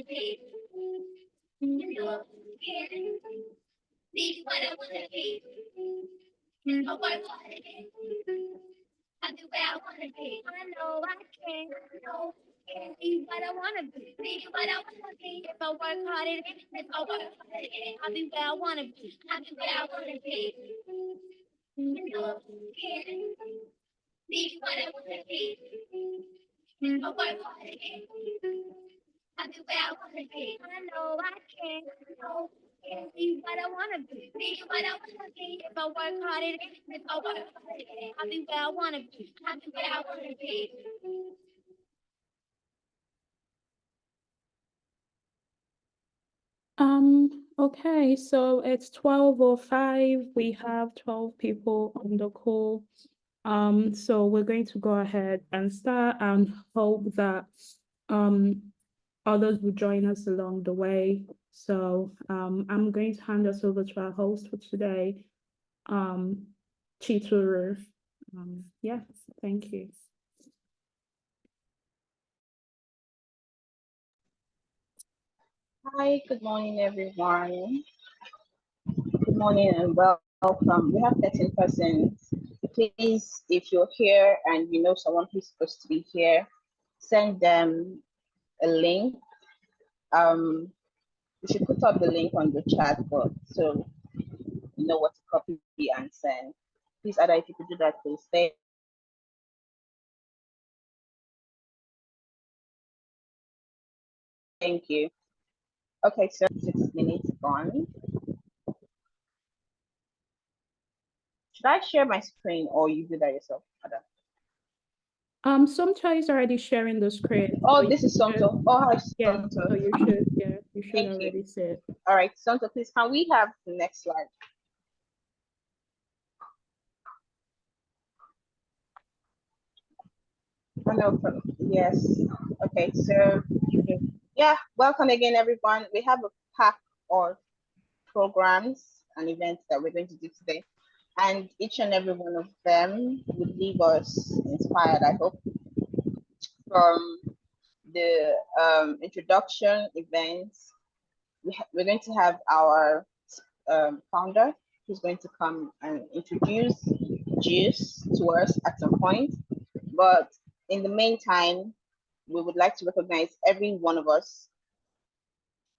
be. You know, be what I wanna be. You know what I wanna be. I do what I wanna be. I know I can. No, can't be what I wanna be. Be what I wanna be. If I work hard at it, if I work hard at it, I'll be where I wanna be. I do what I wanna be. You know, can't be what I wanna be. If I work hard at it, I'll be where I wanna be. I know I can. No, can't be what I wanna be. Be what I wanna be. If I work hard at it, if I work hard at it, I'll be where I wanna be. I'll be where I wanna be. Okay, so it's 12:05. We have 12 people on the call. So we're going to go ahead and start and hope that others will join us along the way. So I'm going to hand us over to our host for today, Chituru. Yeah, thank you. Hi, good morning, everyone. Good morning and welcome. We have 13 persons. Please, if you're here and you know someone who's supposed to be here, send them a link. We should put up the link on the chat box so you know what to copy and send. Please, Ada, if you could do that, please. Thank you. Okay, so 6 minutes gone. Should I share my screen or you do that yourself, Ada? Somcha is already sharing the screen. Oh, this is Somto. Oh, hi, Yeah, Somto. so you should Thank already you. see it. All right, Somto, please, can we have the next slide? Oh, no problem. Yes. Okay, so yeah, welcome again, everyone. We have a pack of programs and events that we're going to do today, and each and every one of them would leave us inspired, I hope, from the introduction events. We're going to have our founder who's going to come and introduce JuCE to us at some point. But in the meantime, we would like to recognize every one of us.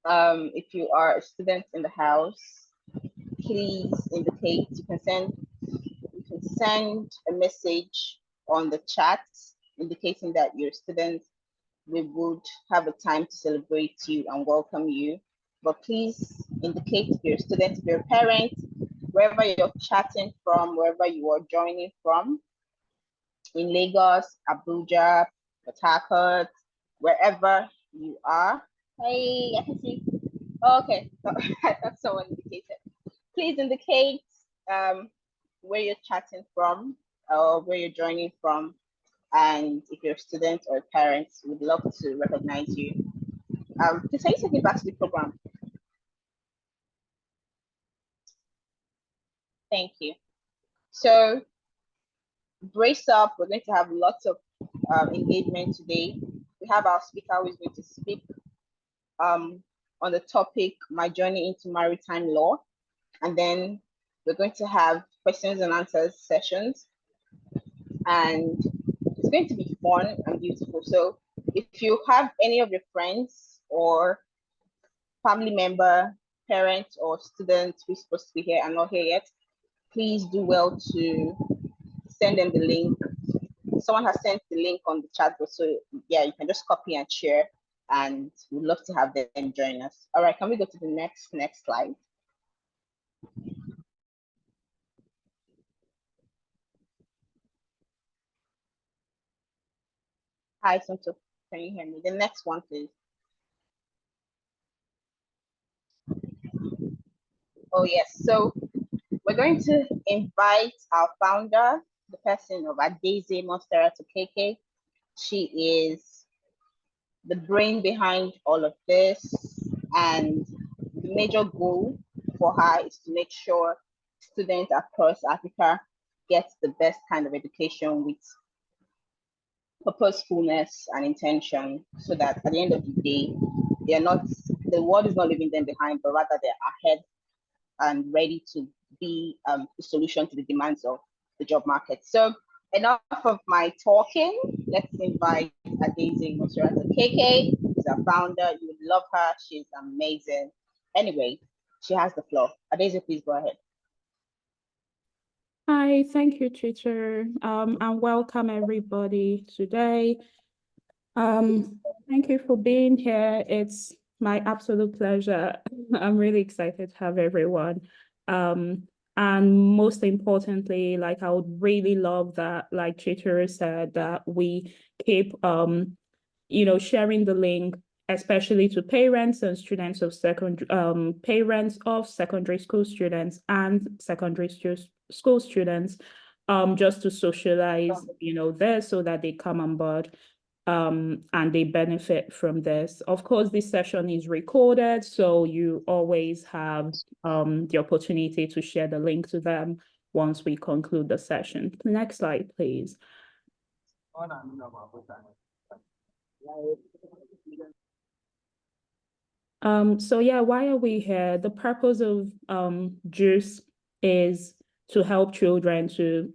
If you are a student in the house, please indicate. You can send a message on the chat indicating that you're a student. We would have a time to celebrate you and welcome you. But please indicate if you're a student, if you're a parent, wherever you're chatting from, wherever you are joining from, in Lagos, Abuja, Port Harcourt, wherever you are. Hey, I can see. Oh, okay, I thought someone indicated. Please indicate where you're chatting from or where you're joining from. And if you're a student or a parent, we'd love to recognize you. Please, can you take me back to the program? Thank you. So brace up. We're going to have lots of engagement today. We have our speaker who is going to speak on the topic, My Journey into Maritime Law. And then we're going to have questions and answers sessions. And it's going to be fun and beautiful. So if you have any of your friends or family member, parent, or student who's supposed to be here and not here yet, please do well to send them the link. Someone has sent the link on the chat box, so yeah, you can just copy and share, and we'd love to have them join us. All right, can we go to the next slide? Hi, Santo, can you hear me? The next one, please. Oh yes, so we're going to invite our founder, the person of Adeze Monstera to KK. She is the brain behind all of this, and the major goal for her is to make sure students across Africa get the best kind of education with purposefulness and intention, so that at the end of the day, they're not, the world is not leaving them behind, but rather they're ahead and ready to be the solution to the demands of the job market. So enough of my talking. Let's invite Daisy Moserata KK, who's our founder. You would love her. She's amazing. Anyway, she has the floor. Daisy, please go ahead. Hi, thank you, teacher. And welcome everybody today. Thank you for being here. It's my absolute pleasure. I'm really excited to have everyone. And most importantly, like I would really love that, like Chituru said, that we keep sharing the link, especially to parents and students of parents of secondary school students and secondary school students, just to socialize, this so that they come on board and they benefit from this. Of course, this session is recorded, so you always have the opportunity to share the link to them once we conclude the session. Next slide, please. So yeah, why are we here? The purpose of JuCE is to help children to,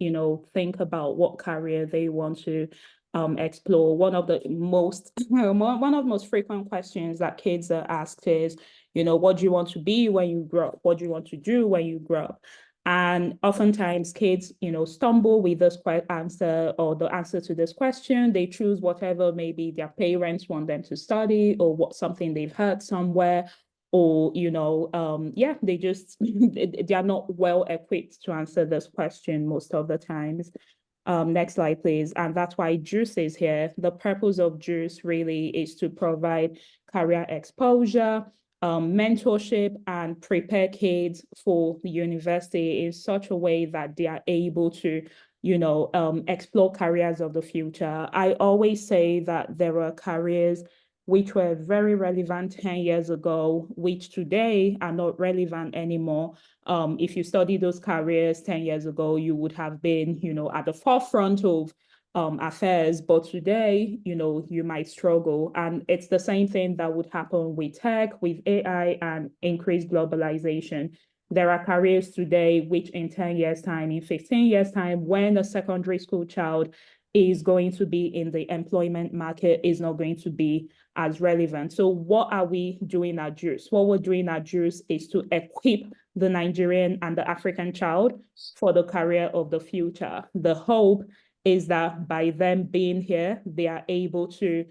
think about what career they want to explore. One of the most frequent questions that kids are asked is, what do you want to be when you grow up? What do you want to do when you grow up? And oftentimes kids, stumble with this answer or the answer to this question. They choose whatever maybe their parents want them to study or what something they've heard somewhere, or, they just, they are not well equipped to answer this question most of the times. Next slide, please. And that's why JuCE is here. The purpose of JuCE really is to provide career exposure, mentorship, and prepare kids for the university in such a way that they are able to, explore careers of the future. I always say that there are careers which were very relevant 10 years ago, which today are not relevant anymore. If you study those careers 10 years ago, you would have been, at the forefront of affairs, but today, you might struggle. And it's the same thing that would happen with tech, with AI and increased globalization. There are careers today which in 10 years' time, in 15 years' time, when a secondary school child is going to be in the employment market, is not going to be as relevant. So what are we doing at JuCE? What we're doing at JuCE is to equip the Nigerian and the African child for the career of the future. The hope is that by them being here, they are able to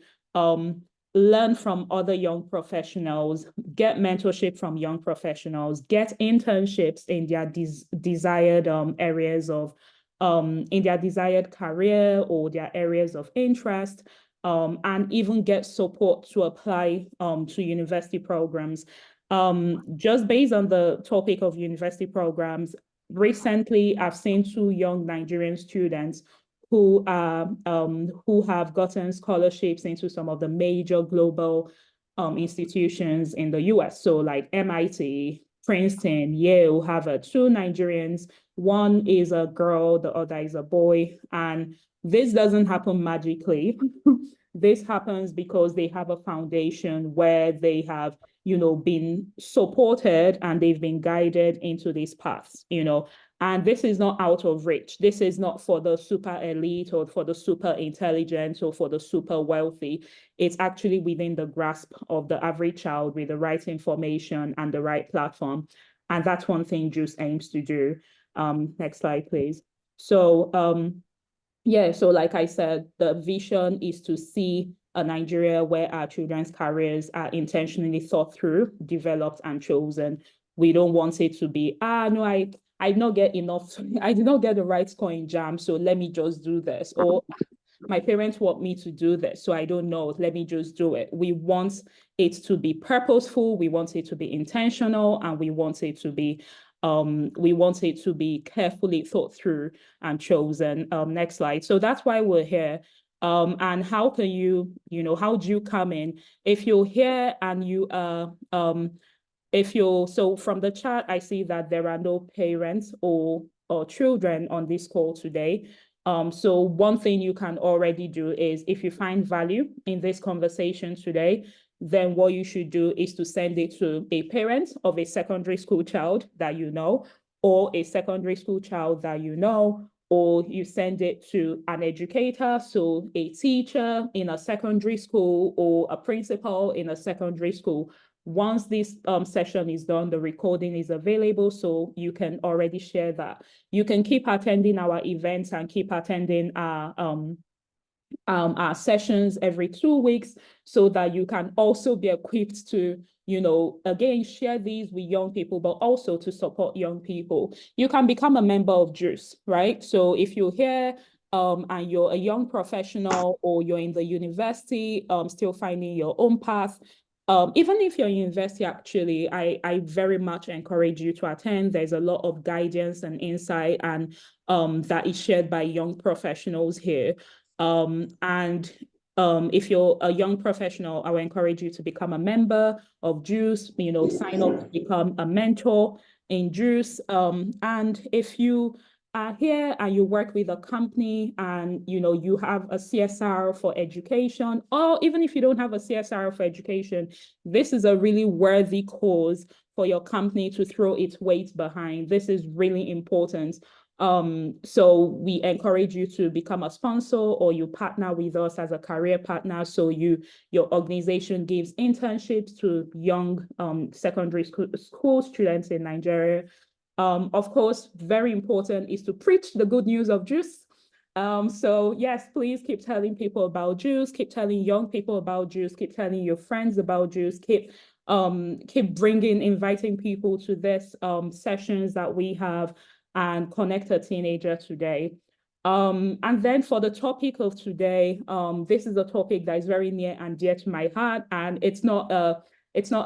learn from other young professionals, get mentorship from young professionals, get internships in their desired areas of, in their desired career or their areas of interest, and even get support to apply to university programs. Just based on the topic of university programs, recently I've seen 2 young Nigerian students who have gotten scholarships into some of the major global institutions in the US. So like MIT, Princeton, Yale, Harvard, 2 Nigerians. One is a girl, the other is a boy. And this doesn't happen magically. This happens because they have a foundation where they have, been supported and they've been guided into these paths, and this is not out of reach. This is not for the super elite or for the super intelligent or for the super wealthy. It's actually within the grasp of the average child with the right information and the right platform. And that's one thing JuCE aims to do. Next slide, please. So, so like I said, the vision is to see a Nigeria where our children's careers are intentionally thought through, developed, and chosen. We don't want it to be, no, I did not get enough, I did not get the right score in JAM, so let me just do this. Or my parents want me to do this, so I don't know, let me just do it. We want it to be purposeful, we want it to be intentional, and we want it to be carefully thought through and chosen. Next slide. So that's why we're here. And how can you, how do you come in? If you're here and you are, so from the chat, I see that there are no parents or children on this call today. So one thing you can already do is if you find value in this conversation today, then what you should do is to send it to a parent of a secondary school child that you know, or a secondary school child that you know, or you send it to an educator, so a teacher in a secondary school or a principal in a secondary school. Once this session is done, the recording is available, so you can already share that. You can keep attending our events and keep attending our sessions every 2 weeks so that you can also be equipped to, again, share these with young people, but also to support young people. You can become a member of JuCE, right? So if you're here and you're a young professional or you're in the university, still finding your own path, even if you're in university, actually, I very much encourage you to attend. There's a lot of guidance and insight and that is shared by young professionals here. And if you're a young professional, I would encourage you to become a member of JuCE, sign up to become a mentor in JuCE. And if you are here and you work with a company and, you have a CSR for education, or even if you don't have a CSR for education, this is a really worthy cause for your company to throw its weight behind. This is really important. So we encourage you to become a sponsor or you partner with us as a career partner. So your organization gives internships to young secondary school students in Nigeria. Of course, very important is to preach the good news of JuCE. So yes, please keep telling people about JuCE, keep telling young people about JuCE, keep telling your friends about JuCE, keep inviting people to this sessions that we have and connect a teenager today. And then for the topic of today, this is a topic that is very near and dear to my heart, and it's not a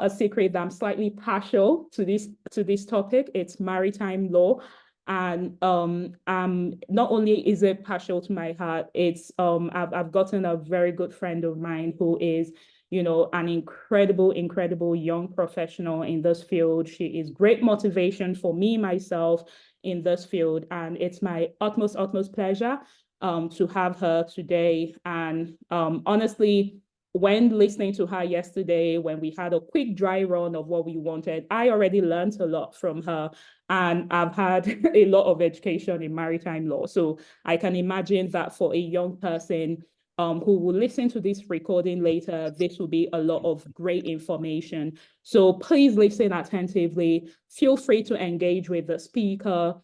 secret that I'm slightly partial to this topic. It's maritime law. And not only is it partial to my heart, it's I've gotten a very good friend of mine who is an incredible young professional in this field. She is great motivation for me, myself, in this field. And it's my utmost pleasure to have her today. And honestly, when listening to her yesterday, when we had a quick dry run of what we wanted, I already learned a lot from her. And I've had a lot of education in maritime law. So I can imagine that for a young person who will listen to this recording later, this will be a lot of great information. So please listen attentively. Feel free to engage with the speaker.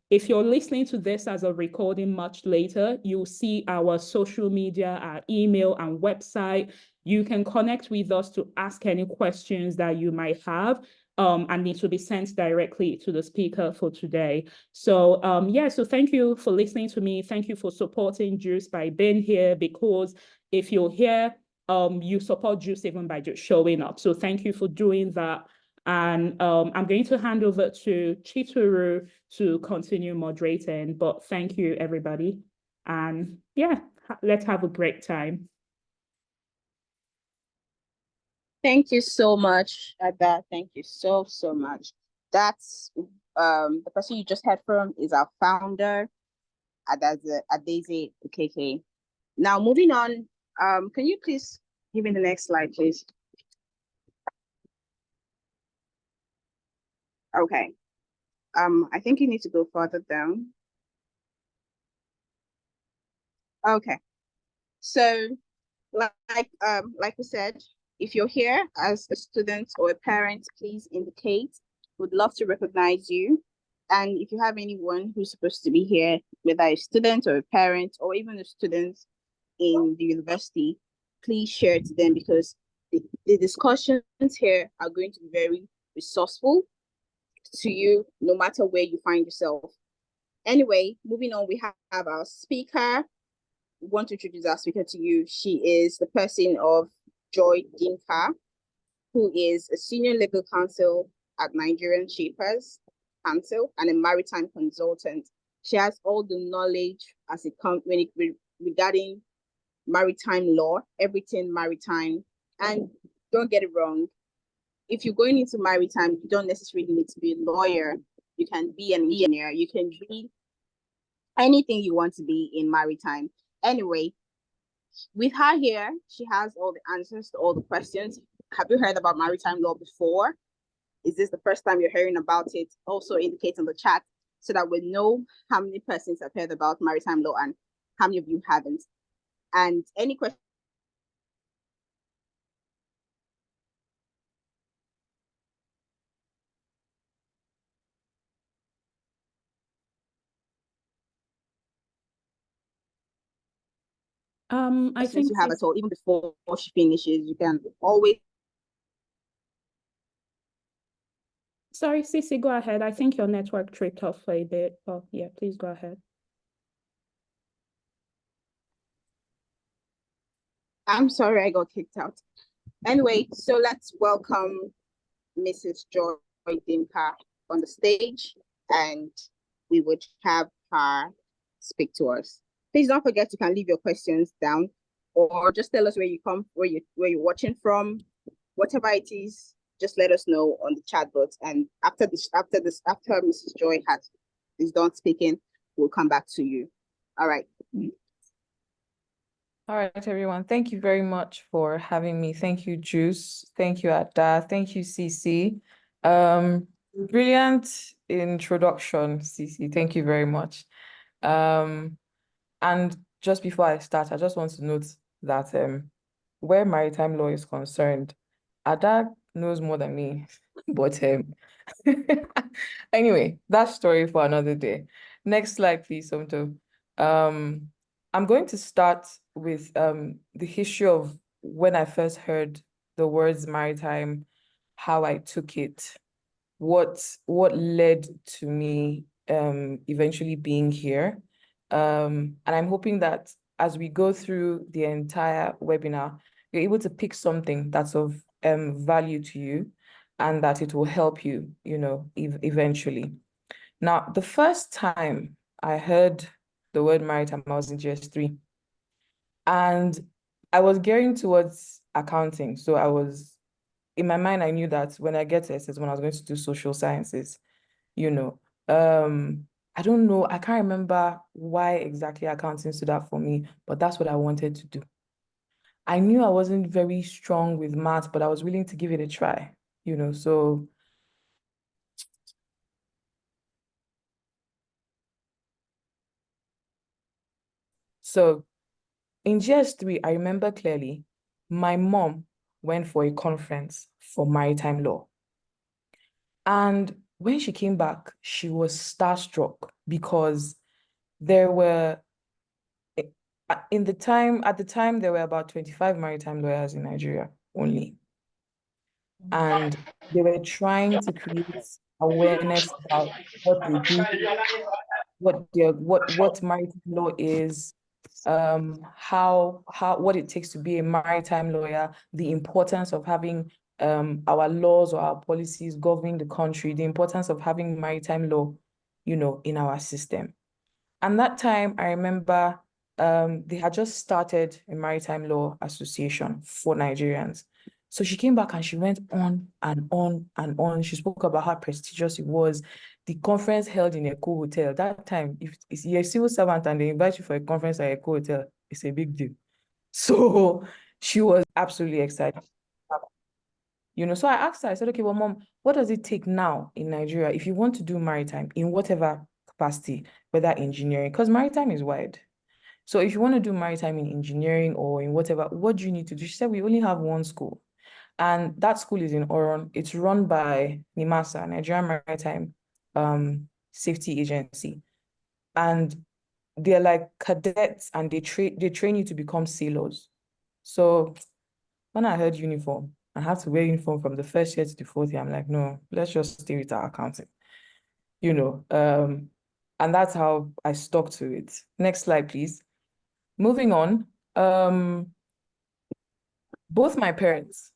If you're listening to this as a recording much later, you'll see our social media, our email and website. You can connect with us to ask any questions that you might have. And need to be sent directly to the speaker for today. So so thank you for listening to me. Thank you for supporting JuCE by being here, because if you're here, you support JuCE even by just showing up. So thank you for doing that. And I'm going to hand over to Chituru to continue moderating, but thank you, everybody. And yeah, let's have a great time. Thank you so much, Ada. Thank you so much. That's the person you just heard from is our founder, Adeze Okeke. Now moving on, can you please give me the next slide, please? Okay. I think you need to go further down. Okay. So like we said, if you're here as a student or a parent, please indicate. We'd love to recognize you. And if you have anyone who's supposed to be here, whether a student or a parent or even a student in the university, please share to them, because the discussions here are going to be very resourceful to you, no matter where you find yourself. Anyway, moving on, we have our speaker. We want to introduce our speaker to you. She is the person of Joy Dimka, who is a senior legal counsel at Nigerian Shapers Council and a maritime consultant. She has all the knowledge as it comes regarding maritime law, everything maritime. And don't get it wrong, if you're going into maritime, you don't necessarily need to be a lawyer. You can be an engineer. You can be anything you want to be in maritime. Anyway, with her here, she has all the answers to all the questions. Have you heard about maritime law before? Is this the first time you're hearing about it? Also indicate in the chat so that we know how many persons have heard about maritime law and how many of you haven't. And any questions? I think You have at all, even before she finishes, you can always. Sorry, Cece, go ahead. I think your network tripped off for a bit. Oh, yeah, please go ahead. I'm sorry, I got kicked out. Anyway, so let's welcome Mrs. Joy Dimka on the stage, and we would have her speak to us. Please don't forget you can leave your questions down, or just tell us where you come, where you're watching from, whatever it is. Just let us know on the chat box, and after Mrs. Joy is done speaking, we'll come back to you. All right. All right, everyone. Thank you very much for having me. Thank you, JuCE. Thank you, Ada. Thank you, CC. Brilliant introduction, CC. Thank you very much. And just before I start, I just want to note that where maritime law is concerned, Ada knows more than me, but anyway, that story for another day. Next slide, please, Somto. I'm going to start with the history of when I first heard the words maritime, how I took it, what led to me eventually being here. And I'm hoping that as we go through the entire webinar, you're able to pick something that's of value to you and that it will help you, eventually. Now, the first time I heard the word maritime, I was in GS3. And I was gearing towards accounting. So in my mind, I knew that when I get to SS, when I was going to do social sciences, you know. I don't know, I can't remember why exactly accounting stood out for me, but that's what I wanted to do. I knew I wasn't very strong with math, but I was willing to give it a try, so in GS3, I remember clearly, my mom went for a conference for maritime law. And when she came back, she was starstruck because there were at the time, there were about 25 maritime lawyers in Nigeria only. And they were trying to create awareness about what they do, what maritime law is, what it takes to be a maritime lawyer, the importance of having our laws or our policies governing the country, the importance of having maritime law, in our system. And that time, I remember they had just started a maritime law association for Nigerians. So she came back and she went on and on and on. She spoke about how prestigious it was. The conference held in a cool hotel. That time, if you're a civil servant and they invite you for a conference at a cool hotel, it's a big deal. So she was absolutely excited. So I asked her, I said, okay, well, Mom, what does it take now in Nigeria if you want to do maritime in whatever capacity, whether engineering, because maritime is wide. So if you want to do maritime in engineering or in whatever, what do you need to do? She said, we only have one school. And that school is in Oron. It's run by NIMASA, Nigerian Maritime Safety Agency. And they're like cadets and they train you to become sailors. So when I heard uniform, I have to wear uniform from the first year to the fourth year. I'm like, no, let's just stay with our accounting, and that's how I stuck to it. Next slide, please. Moving on, both my parents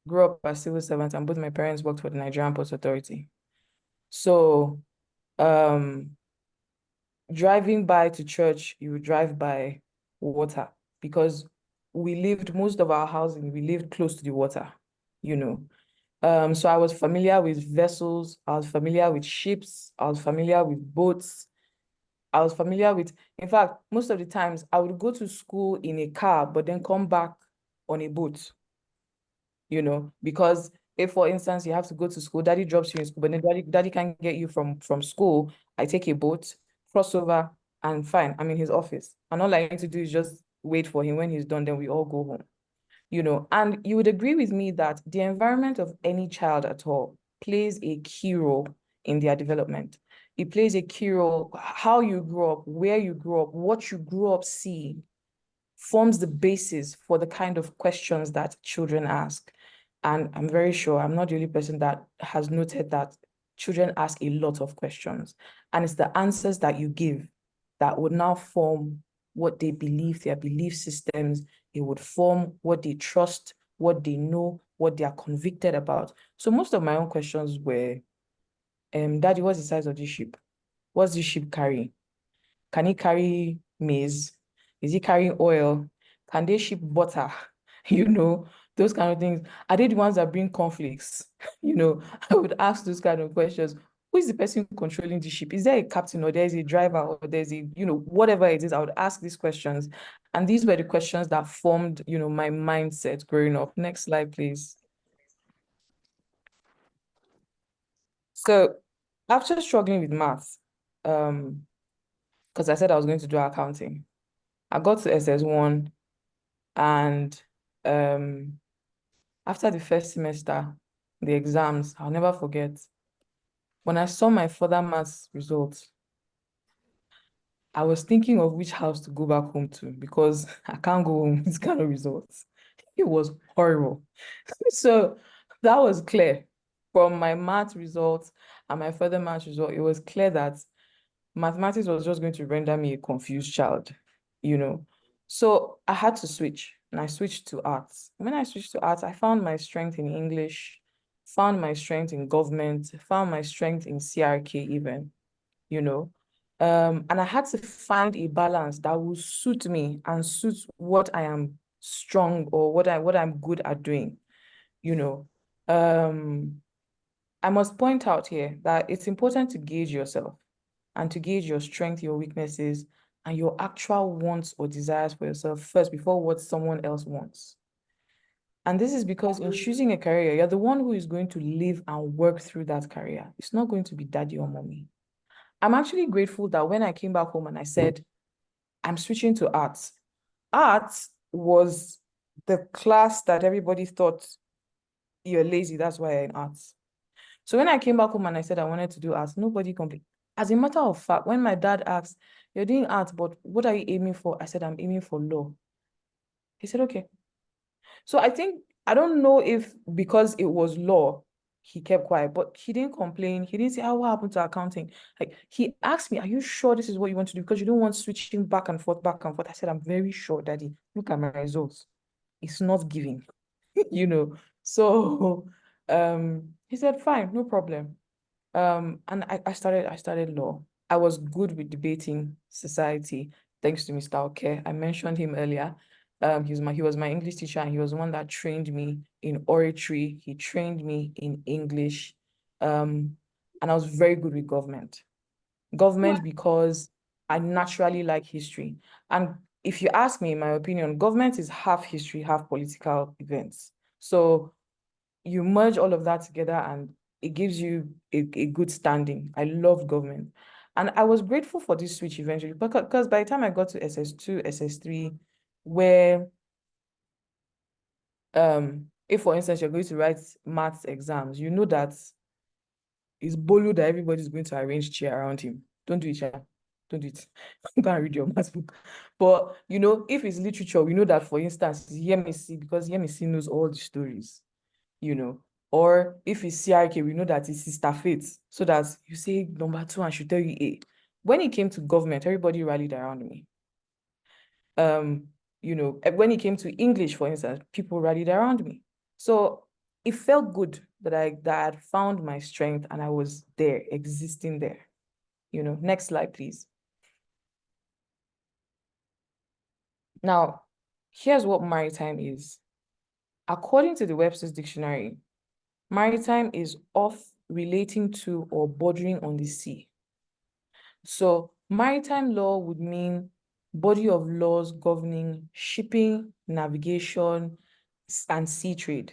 grew up as civil servants and both my parents worked for the Nigerian Ports Authority. So driving by to church, you would drive by water because most of our housing, we lived close to the water, So I was familiar with vessels, I was familiar with ships, I was familiar with boats. I was familiar with, in fact, most of the times I would go to school in a car, but then come back on a boat, because if, for instance, you have to go to school, daddy drops you in school, but then daddy can get you from school. I take a boat, cross over, and fine, I'm in his office. And all I need to do is just wait for him. When he's done, then we all go home. And you would agree with me that the environment of any child at all plays a key role in their development. It plays a key role, how you grew up, where you grew up, what you grew up seeing forms the basis for the kind of questions that children ask. And I'm very sure I'm not the only person that has noted that children ask a lot of questions. And it's the answers that you give that would now form what they believe, their belief systems. It would form what they trust, what they know, what they are convicted about. So most of my own questions were, Daddy, what's the size of this ship? What's this ship carrying? Can it carry maize? Is it carrying oil? Can they ship butter? Those kind of things. Are they the ones that bring conflicts? I would ask those kind of questions. Who is the person controlling the ship? Is there a captain, or there's a driver, or there's a, whatever it is? I would ask these questions. And these were the questions that formed, my mindset growing up. Next slide, please. So after struggling with math, because I said I was going to do accounting, I got to SS1, and after the first semester, the exams, I'll never forget. When I saw my further maths results, I was thinking of which house to go back home to, because I can't go home with this kind of results. It was horrible. So that was clear. From my math results and my further maths result, it was clear that mathematics was just going to render me a confused child, So I had to switch, and I switched to arts. When I switched to arts, I found my strength in English, found my strength in government, found my strength in CRK even, and I had to find a balance that will suit me and suit what I am strong, or what I'm good at doing, I must point out here that it's important to gauge yourself and to gauge your strength, your weaknesses, and your actual wants or desires for yourself first before what someone else wants. And this is because in choosing a career, you're the one who is going to live and work through that career. It's not going to be daddy or mommy. I'm actually grateful that when I came back home and I said, I'm switching to arts, arts was the class that everybody thought, you're lazy, that's why you're in arts. So when I came back home and I said I wanted to do arts, nobody complained. As a matter of fact, when my dad asked, you're doing arts, but what are you aiming for? I said, I'm aiming for law. He said, okay. So I don't know if because it was law, he kept quiet, but he didn't complain. He didn't say, oh, what happened to accounting? Like, he asked me, are you sure this is what you want to do? Because you don't want switching back and forth, back and forth. I said, I'm very sure, Daddy. Look at my results. It's not giving, So he said, fine, no problem. And I started law. I was good with debating society, thanks to Mr. Oke. I mentioned him earlier. He was my English teacher, and he was the one that trained me in oratory. He trained me in English. And I was very good with government. Government because I naturally like history. And if you ask me, in my opinion, government is half history, half political events. So you merge all of that together and it gives you a good standing. I love government. And I was grateful for this switch eventually, because by the time I got to SS2, SS3, where if, for instance, you're going to write maths exams, you know that it's Bolu that everybody's going to arrange chair around him. Don't do it, Sha. Don't do it. Go and read your maths book. But, if it's literature, we know that, for instance, it's Yemisi, because Yemisi knows all the stories, Or if it's CRK, we know that it's Sister Faith, so that you say number 2 and she'll tell you A. When it came to government, everybody rallied around me. When it came to English, for instance, people rallied around me. So it felt good that I had found my strength and I was there, existing there. Next slide, please. Now, here's what maritime is. According to the Webster's Dictionary, maritime is off, relating to, or bordering on the sea. So Maritime law would mean body of laws governing shipping, navigation, and sea trade,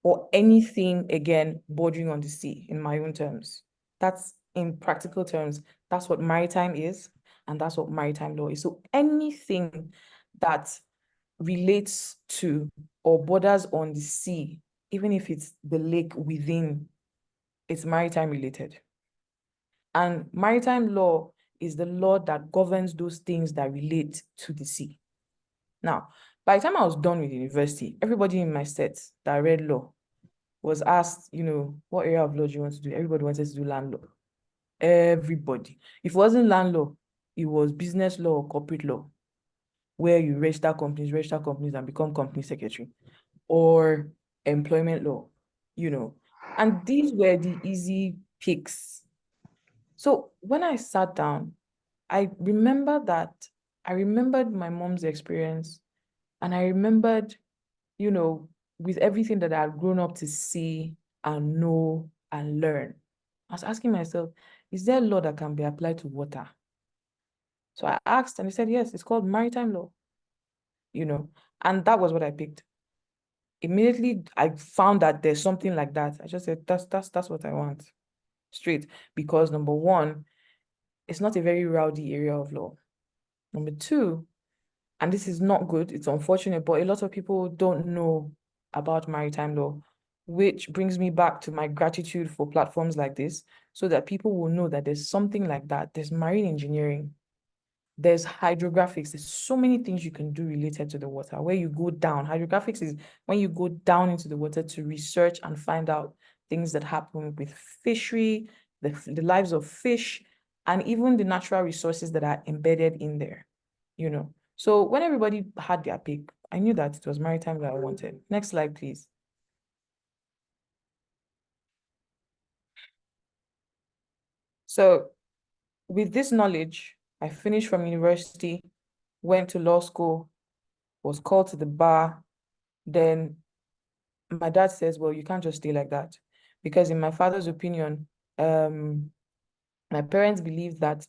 or anything, again, bordering on the sea, in my own terms. That's, in practical terms, that's what maritime is, and that's what maritime law is. So anything that relates to or borders on the sea, even if it's the lake within, it's maritime related. And maritime law is the law that governs those things that relate to the sea. Now, by the time I was done with university, everybody in my set that read law was asked, what area of law do you want to do? Everybody wanted to do land law. Everybody. If it wasn't land law, it was business law or corporate law, where you register companies and become company secretary, or employment law, And these were the easy picks. So when I sat down, I remembered my mom's experience, and I remembered, with everything that I had grown up to see and know and learn. I was asking myself, is there a law that can be applied to water? So I asked, and they said, yes, it's called maritime law, and that was what I picked. Immediately, I found that there's something like that. I just said, that's what I want, straight, because number one, it's not a very rowdy area of law. Number two, and this is not good, it's unfortunate, but a lot of people don't know about maritime law, which brings me back to my gratitude for platforms like this, so that people will know that there's something like that. There's marine engineering, there's hydrographics, there's so many things you can do related to the water, where you go down. Hydrographics is when you go down into the water to research and find out things that happen with fishery, the lives of fish, and even the natural resources that are embedded in there, So when everybody had their pick, I knew that it was maritime that I wanted. Next slide, please. So with this knowledge, I finished from university, went to law school, was called to the bar. Then my dad says, well, you can't just stay like that. Because in my father's opinion, my parents believe that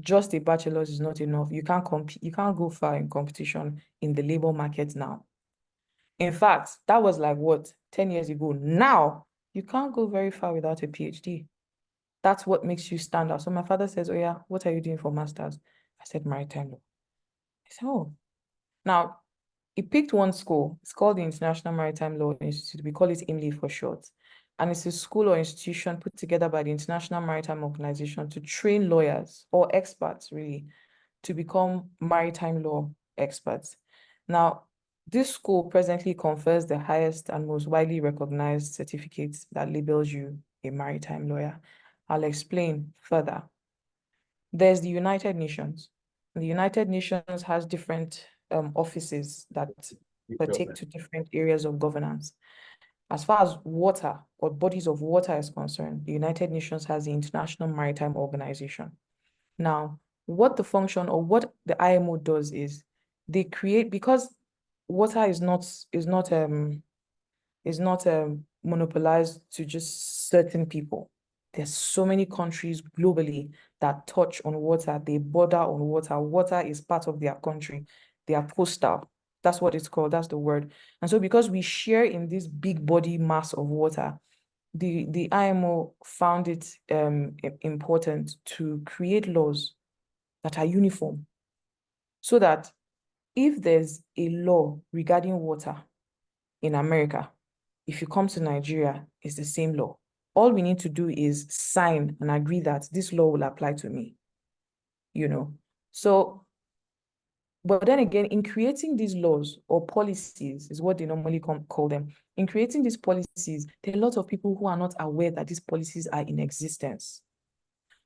just a bachelor's is not enough. You can't compete, you can't go far in competition in the labor market now. In fact, that was like what, 10 years ago. Now, you can't go very far without a PhD. That's what makes you stand out. So my father says, oh yeah, what are you doing for master's? I said, maritime law. I said, oh. Now, he picked one school. It's called the International Maritime Law Institute. We call it IMLI for short. And it's a school or institution put together by the International Maritime Organization to train lawyers or experts, really, to become maritime law experts. Now, this school presently confers the highest and most widely recognized certificate that labels you a maritime lawyer. I'll explain further. There's the United Nations. The United Nations has different offices that partake to different areas of governance. As far as water or bodies of water is concerned, the United Nations has the International Maritime Organization. Now, what the function or what the IMO does is they create, because water is not monopolized to just certain people. There's so many countries globally that touch on water. They border on water. Water is part of their country. They are coastal. That's what it's called. That's the word. And so because we share in this big body mass of water, the IMO found it important to create laws that are uniform, so that if there's a law regarding water in America, if you come to Nigeria, it's the same law. All we need to do is sign and agree that this law will apply to me, So, but then again, in creating these laws or policies, is what they normally call them. In creating these policies, there are a lot of people who are not aware that these policies are in existence.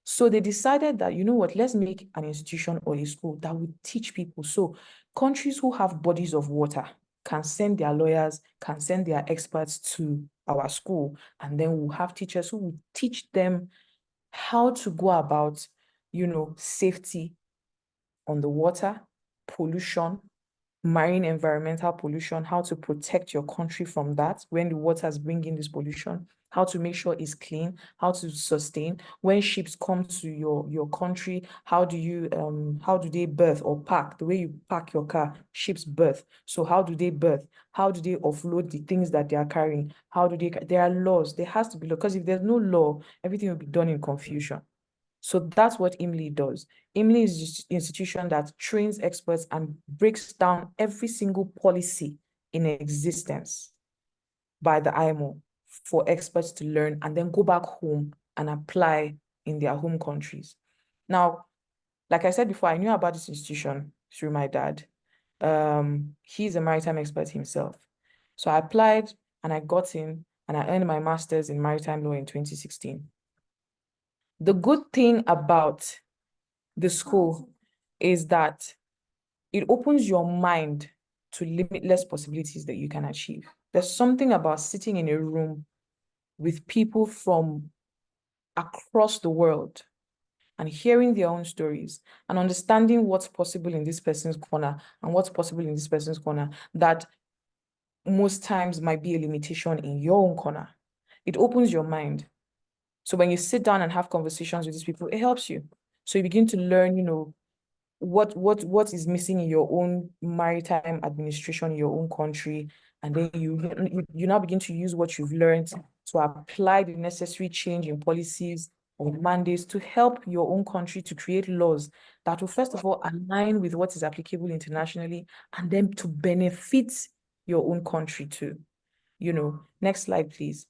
So they decided that, you know what, let's make an institution or a school that would teach people. So countries who have bodies of water can send their lawyers, can send their experts to our school, and then we'll have teachers who will teach them how to go about, safety on the water, pollution, marine environmental pollution, how to protect your country from that when the waters bring in this pollution, how to make sure it's clean, how to sustain. When ships come to your country, how do they berth or park? The way you park your car, ships berth. So how do they berth? How do they offload the things that they are carrying? There are laws. There has to be law, because if there's no law, everything will be done in confusion. So that's what IMLI does. IMLI is an institution that trains experts and breaks down every single policy in existence by the IMO for experts to learn and then go back home and apply in their home countries. Now, like I said before, I knew about this institution through my dad. He's a maritime expert himself. So I applied and I got in and I earned my master's in maritime law in 2016. The good thing about the school is that it opens your mind to limitless possibilities that you can achieve. There's something about sitting in a room with people from across the world and hearing their own stories and understanding what's possible in this person's corner and what's possible in this person's corner that most times might be a limitation in your own corner. It opens your mind. So when you sit down and have conversations with these people, it helps you. So you begin to learn, what is missing in your own maritime administration in your own country, and then you now begin to use what you've learned to apply the necessary change in policies or mandates to help your own country to create laws that will first of all align with what is applicable internationally, and then to benefit your own country too. Next slide, please.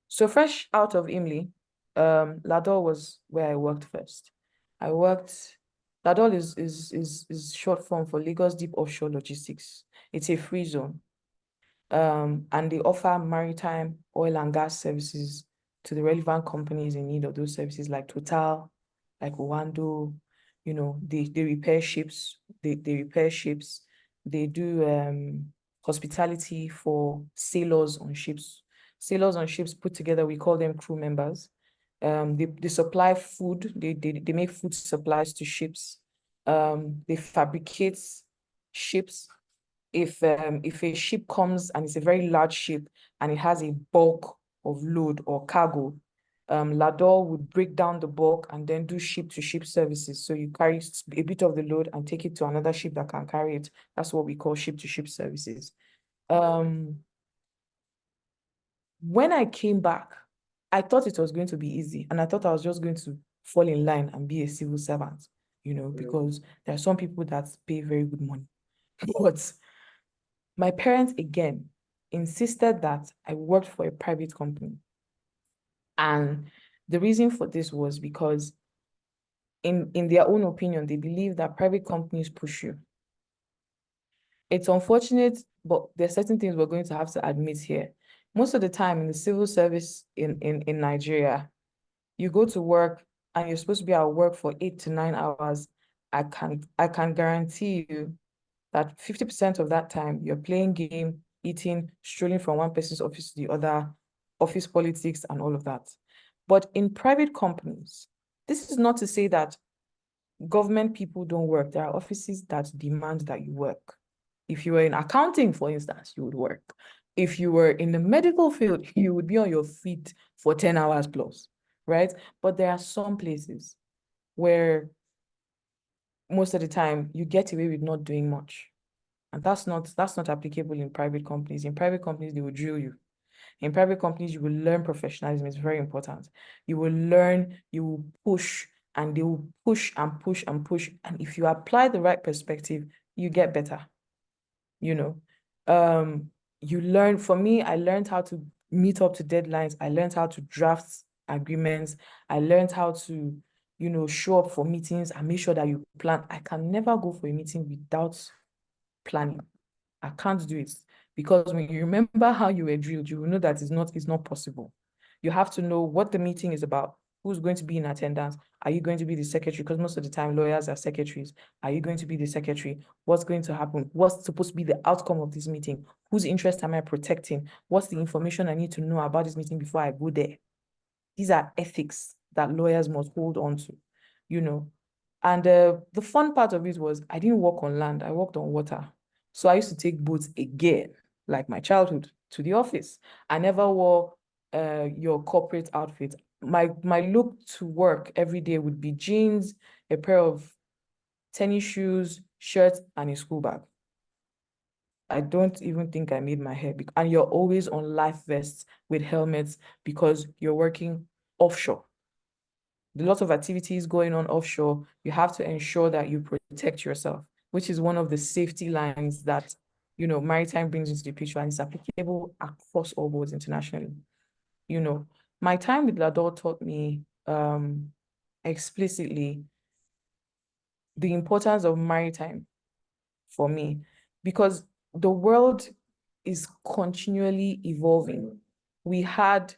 So fresh out of IMLI, Ladol was where I worked first. Ladol is short form for Lagos Deep Offshore Logistics. It's a free zone. And they offer maritime, oil and gas services to the relevant companies in need of those services, like Total, like Owando. They repair ships, they repair ships, they do hospitality for sailors on ships. Sailors on ships put together, we call them crew members. They supply food, they make food supplies to ships. They fabricate ships. If a ship comes and it's a very large ship and it has a bulk of load or cargo, Lador would break down the bulk and then do ship-to-ship services. So you carry a bit of the load and take it to another ship that can carry it. That's what we call ship-to-ship services. When I came back, I thought it was going to be easy, and I thought I was just going to fall in line and be a civil servant, because there are some people that pay very good money. But my parents, again, insisted that I worked for a private company. And the reason for this was because in their own opinion, they believe that private companies push you. It's unfortunate, but there are certain things we're going to have to admit here. Most of the time in the civil service in Nigeria, you go to work and you're supposed to be at work for 8 to 9 hours. I can guarantee you that 50% of that time you're playing game, eating, strolling from one person's office to the other, office politics and all of that. But in private companies, this is not to say that government people don't work. There are offices that demand that you work. If you were in accounting, for instance, you would work. If you were in the medical field, you would be on your feet for 10 hours plus, right? But there are some places where most of the time you get away with not doing much. And that's not applicable in private companies. In private companies, they will drill you. In private companies, you will learn professionalism. It's very important. You will learn, you will push, and they will push and push and push. And if you apply the right perspective, you get better. You learn, for me, I learned how to meet up to deadlines. I learned how to draft agreements. I learned how to, show up for meetings and make sure that you plan. I can never go for a meeting without planning. I can't do it, because when you remember how you were drilled, you will know that it's not possible. You have to know what the meeting is about, who's going to be in attendance. Are you going to be the secretary? Because most of the time lawyers are secretaries. Are you going to be the secretary? What's going to happen? What's supposed to be the outcome of this meeting? Whose interest am I protecting? What's the information I need to know about this meeting before I go there? These are ethics that lawyers must hold on to, And the fun part of it was I didn't work on land, I worked on water. So I used to take boots again, like my childhood, to the office. I never wore your corporate outfit. My look to work every day would be jeans, a pair of tennis shoes, shirt, and a school bag. I don't even think I made my hair. And you're always on life vests with helmets because you're working offshore. A lot of activities going on offshore. You have to ensure that you protect yourself, which is one of the safety lines that, maritime brings into the picture, and it's applicable across all boards internationally. My time with Lador taught me explicitly the importance of maritime for me, because the world is continually evolving. We had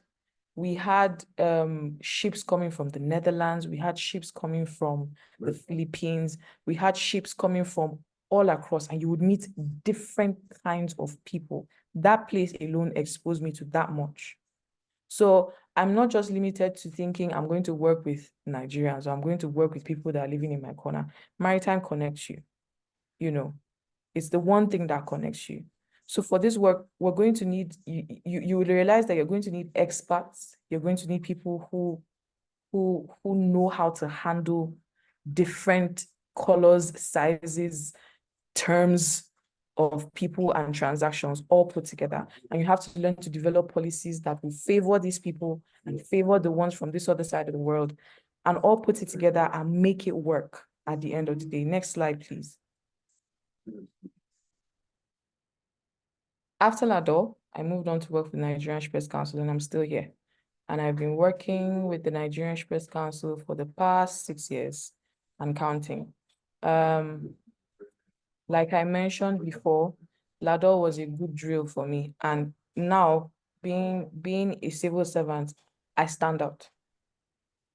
ships coming from the Netherlands, we had ships coming from the Philippines, we had ships coming from all across, and you would meet different kinds of people. That place alone exposed me to that much. So I'm not just limited to thinking I'm going to work with Nigerians, or I'm going to work with people that are living in my corner. Maritime connects you, it's the one thing that connects you. So for this work, we're going to need, you will realize that you're going to need experts. You're going to need people who know how to handle different colors, sizes, terms of people and transactions all put together. And you have to learn to develop policies that will favor these people and favor the ones from this other side of the world, and all put it together and make it work at the end of the day. Next slide, please. After Lado, I moved on to work with the Nigerian Shippers Council, and I'm still here. And I've been working with the Nigerian Shippers Council for the past 6 years and counting. Like I mentioned before, Lado was a good drill for me. And now, being a civil servant, I stand out.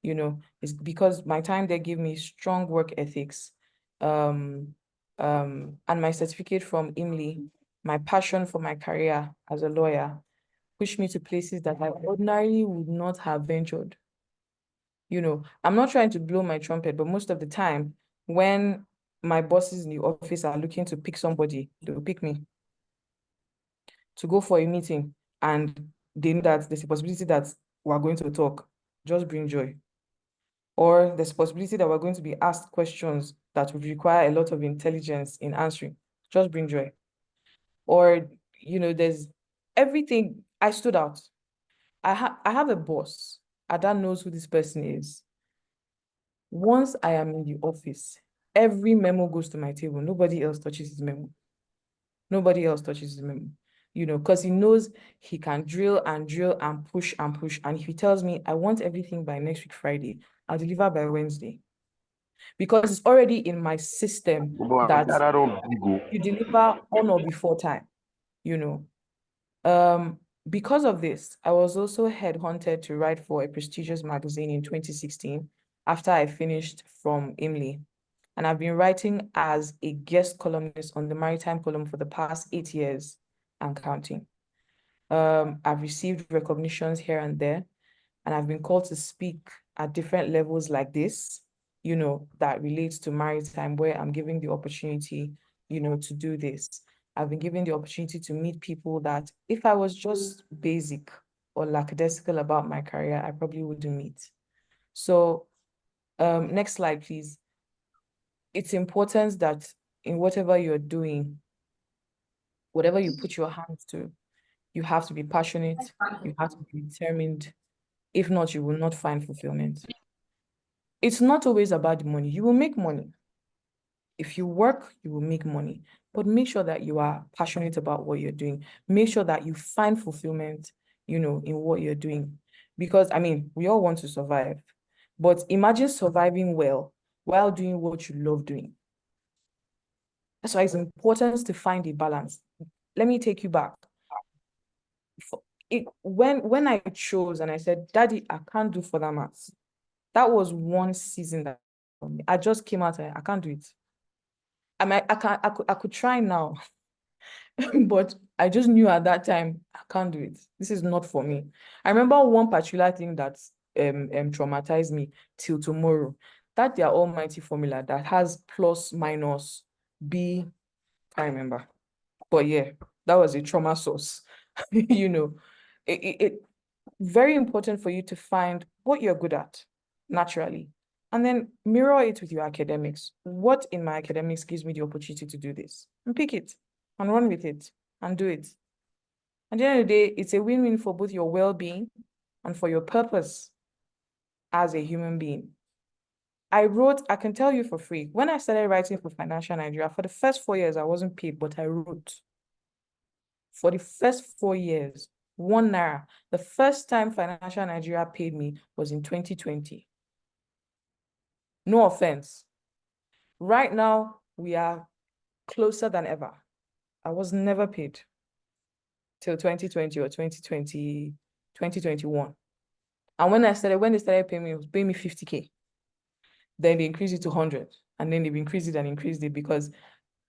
It's because my time there gave me strong work ethics. And my certificate from IMLI, my passion for my career as a lawyer, pushed me to places that I ordinarily would not have ventured. I'm not trying to blow my trumpet, but most of the time, when my bosses in the office are looking to pick somebody, they will pick me to go for a meeting, and they know that there's a possibility that we're going to talk. Just bring Joy. Or there's a possibility that we're going to be asked questions that would require a lot of intelligence in answering. Just bring Joy. Or, there's everything. I stood out. I have a boss. Ada knows who this person is. Once I am in the office, every memo goes to my table. Nobody else touches his memo. Nobody else touches his memo. Because he knows he can drill and push and push. And if he tells me, I want everything by next week, Friday, I'll deliver by Wednesday. Because it's already in my system that you deliver on or before time, Because of this, I was also headhunted to write for a prestigious magazine in 2016 after I finished from IMLI. And I've been writing as a guest columnist on the Maritime column for the past 8 years and counting. I've received recognitions here and there, and I've been called to speak at different levels like this, that relates to maritime, where I'm given the opportunity, to do this. I've been given the opportunity to meet people that if I was just basic or lackadaisical about my career, I probably wouldn't meet. So next slide, please. It's important that in whatever you're doing, whatever you put your hands to, you have to be passionate, you have to be determined. If not, you will not find fulfillment. It's not always about the money. You will make money. If you work, you will make money. But make sure that you are passionate about what you're doing. Make sure that you find fulfillment, in what you're doing. Because, we all want to survive. But imagine surviving well while doing what you love doing. That's why it's important to find a balance. Let me take you back. When I chose and I said, Daddy, I can't do further maths, that was one season that I just came out and I can't do it. I could try now, but I just knew at that time I can't do it. This is not for me. I remember one particular thing that traumatized me till tomorrow. That their almighty formula that has plus minus b, I remember. But yeah, that was a trauma source. You know, it very important for you to find what you're good at naturally, and then mirror it with your academics. What in my academics gives me the opportunity to do this? And pick it and run with it and do it. At the end of the day, it's a win-win for both your well-being and for your purpose as a human being. I can tell you for free, when I started writing for Financial Nigeria, for the first 4 years, I wasn't paid, but I wrote. For the first 4 years, 1 naira. The first time Financial Nigeria paid me was in 2020. No offense. Right now, we are closer than ever. I was never paid till 2020 or 2020, 2021. And when they started paying me, it was paying me 50K. Then they increased it to 100. And then they've increased it and increased it because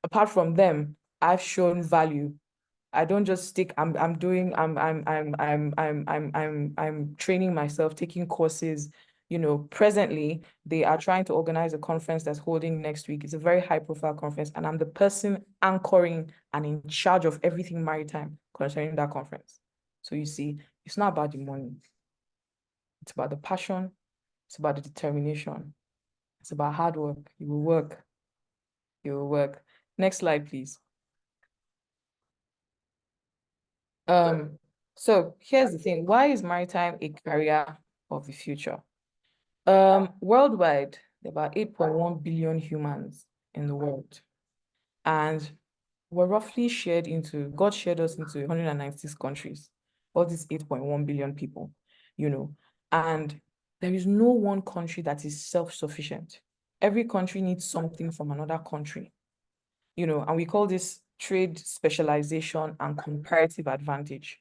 apart from them, I've shown value. I don't just stick. I'm training myself, taking courses. You know, presently they are trying to organize a conference that's holding next week. It's a very high profile conference, and I'm the person anchoring and in charge of everything maritime concerning that conference. So you see, it's not about the money. It's about the passion. It's about the determination. It's about hard work. You will work. You will work. Next slide, please. So here's the thing. Why is maritime a career of the future? Worldwide, there are about 8.1 billion humans in the world. And we're roughly God shared us into 196 countries, all these 8.1 billion people, you know. And there is no one country that is self-sufficient. Every country needs something from another country, you know, and we call this trade specialization and comparative advantage.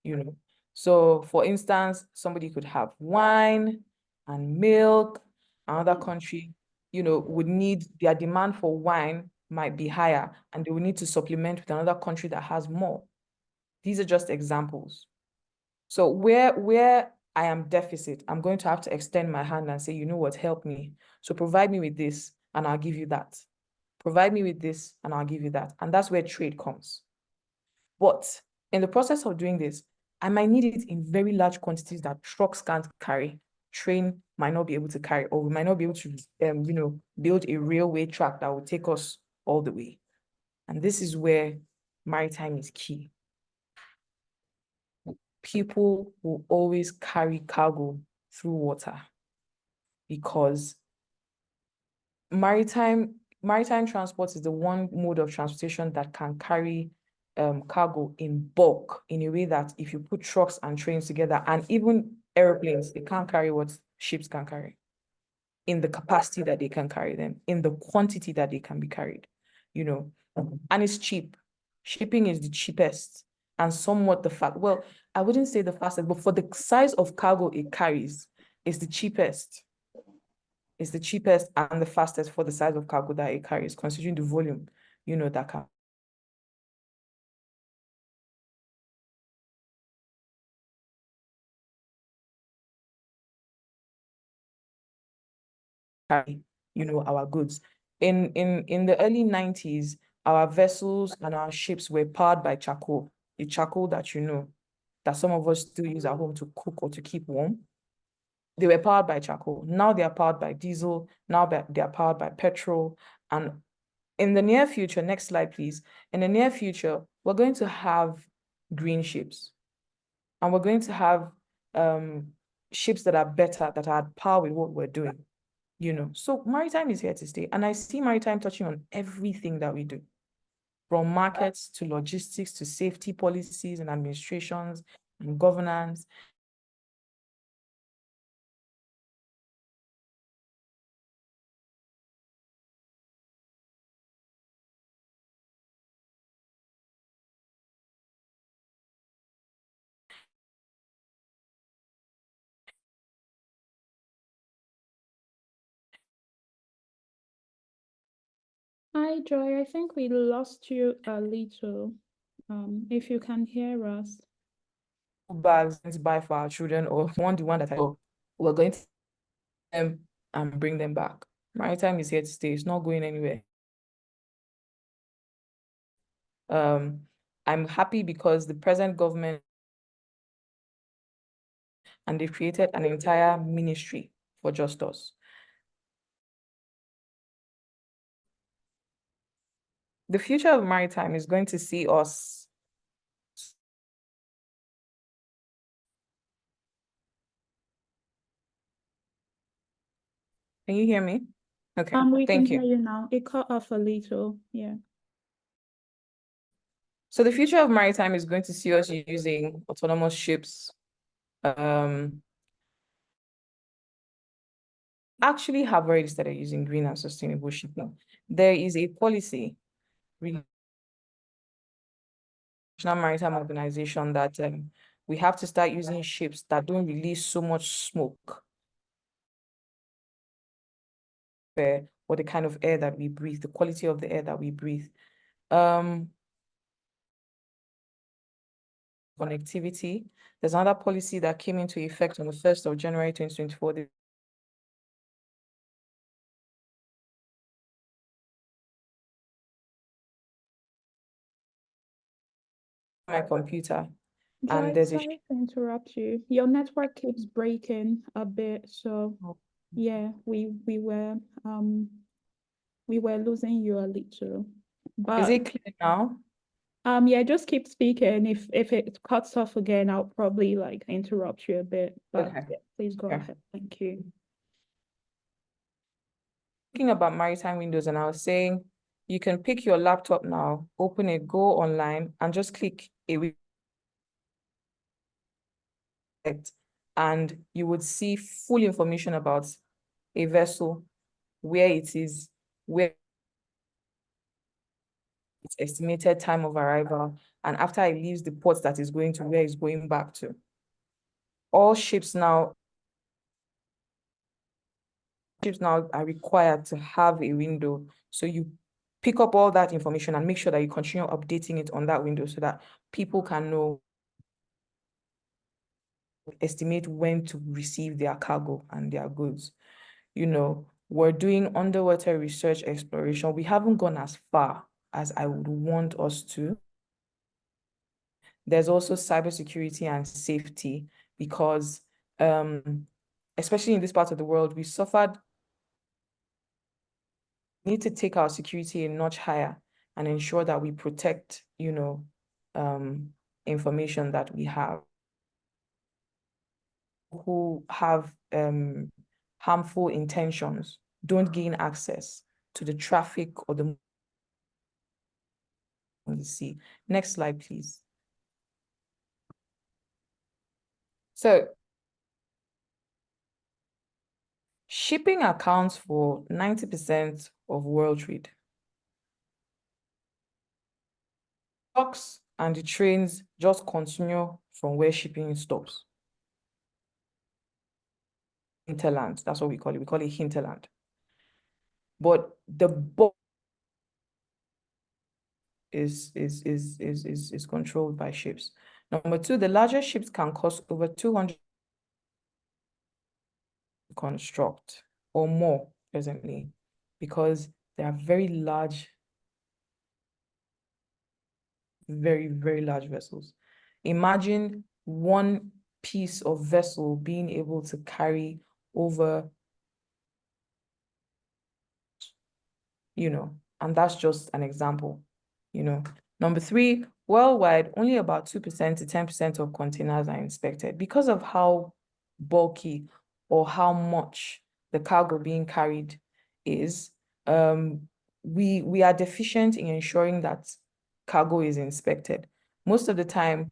You know. So for instance, somebody could have wine and milk. Another country, you know, would need their demand for wine might be higher, and they will need to supplement with another country that has more. These are just examples. So where I am deficit, I'm going to have to extend my hand and say, you know what, help me. So provide me with this and I'll give you that. Provide me with this and I'll give you that. And that's where trade comes. But in the process of doing this, I might need it in very large quantities that trucks can't carry, train might not be able to carry, or we might not be able to, you know, build a railway track that will take us all the way. And this is where maritime is key. People will always carry cargo through water because maritime transport is the one mode of transportation that can carry cargo in bulk in a way that if you put trucks and trains together and even airplanes, they can't carry what ships can carry in the capacity that they can carry them, in the quantity that they can be carried, you know, and it's cheap. Shipping is the cheapest and somewhat well, I wouldn't say the fastest, but for the size of cargo it carries, it's the cheapest. It's the cheapest and the fastest for the size of cargo that it carries, considering the volume, you know, that can carry, you know, our goods. In the early 90s, our vessels and our ships were powered by charcoal, the charcoal that you know, that some of us still use at home to cook or to keep warm. They were powered by charcoal. Now they are powered by diesel. Now they are powered by petrol. And in the near future, next slide, please. In the near future, we're going to have green ships. And we're going to have ships that are better, that are at par with what we're doing, you know. So maritime is here to stay. And I see maritime touching on everything that we do, from markets to logistics to safety policies and administrations and governance. Hi, Joy. I think we lost you a little. If you can hear us. Bags to buy for our children, or the one that we're going to them and bring them back. Maritime is here to stay. It's not going anywhere. I'm happy because the present government and they've created an entire ministry for just us. The future of maritime is going to see us. Can you hear me? Okay, We can thank hear you. you now. It cut off a little, yeah. So the future of maritime is going to see us using autonomous ships. Actually have already started using green and sustainable shipping. There is a policy, National Maritime Organization, that we have to start using ships that don't release so much smoke or the kind of air that we breathe, the quality of the air that we breathe. Connectivity. There's another policy that came into effect on the 1st of January 2024. My computer. Joy, There's a sorry to interrupt you. Your network keeps breaking a bit, so yeah, we were losing you a little. Is But it clear now? yeah, just keep speaking. If it cuts off again, I'll probably like interrupt you a bit. But Okay. yeah, please go Okay. ahead. Thank you. Thinking about maritime windows, and I was saying you can pick your laptop now, open it, go online, and just click a window, and you would see full information about a vessel, where it is, where its estimated time of arrival, and after it leaves the port that is going to, where it's going back to. All ships now are required to have a window. So you pick up all that information and make sure that you continue updating it on that window so that people can know, estimate when to receive their cargo and their goods. We're doing underwater research exploration. We haven't gone as far as I would want us to. There's also cybersecurity and safety because, especially in this part of the world, we need to take our security a notch higher and ensure that we protect, information that we have. Who have harmful intentions don't gain access to the traffic or the sea. Next slide, please. So shipping accounts for 90% of world trade. Trucks and the trains just continue from where shipping stops. Hinterland, that's what we call it. We call it hinterland. But the bulk is controlled by ships. Number two, the largest ships can cost over 200 to construct or more presently because they are very large, very, very large vessels. Imagine one piece of vessel being able to carry over, and that's just an example, Number three, worldwide, only about 2% to 10% of containers are inspected because of how bulky or how much the cargo being carried is. We are deficient in ensuring that cargo is inspected. Most of the time,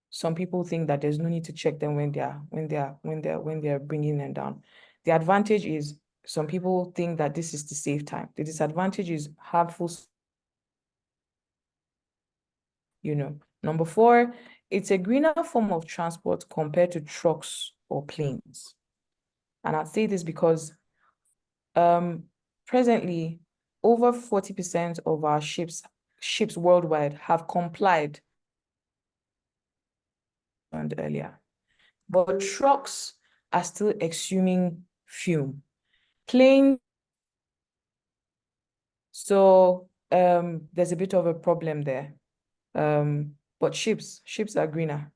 some people think that there's no need to check them when they're bringing them down. The advantage is some people think that this is to save time. The disadvantage is harmful. Number four, it's a greener form of transport compared to trucks or planes. And I say this because presently, over 40% of our ships worldwide have complied and earlier. But trucks are still exhuming fume. Planes, so there's a bit of a problem there. But ships are greener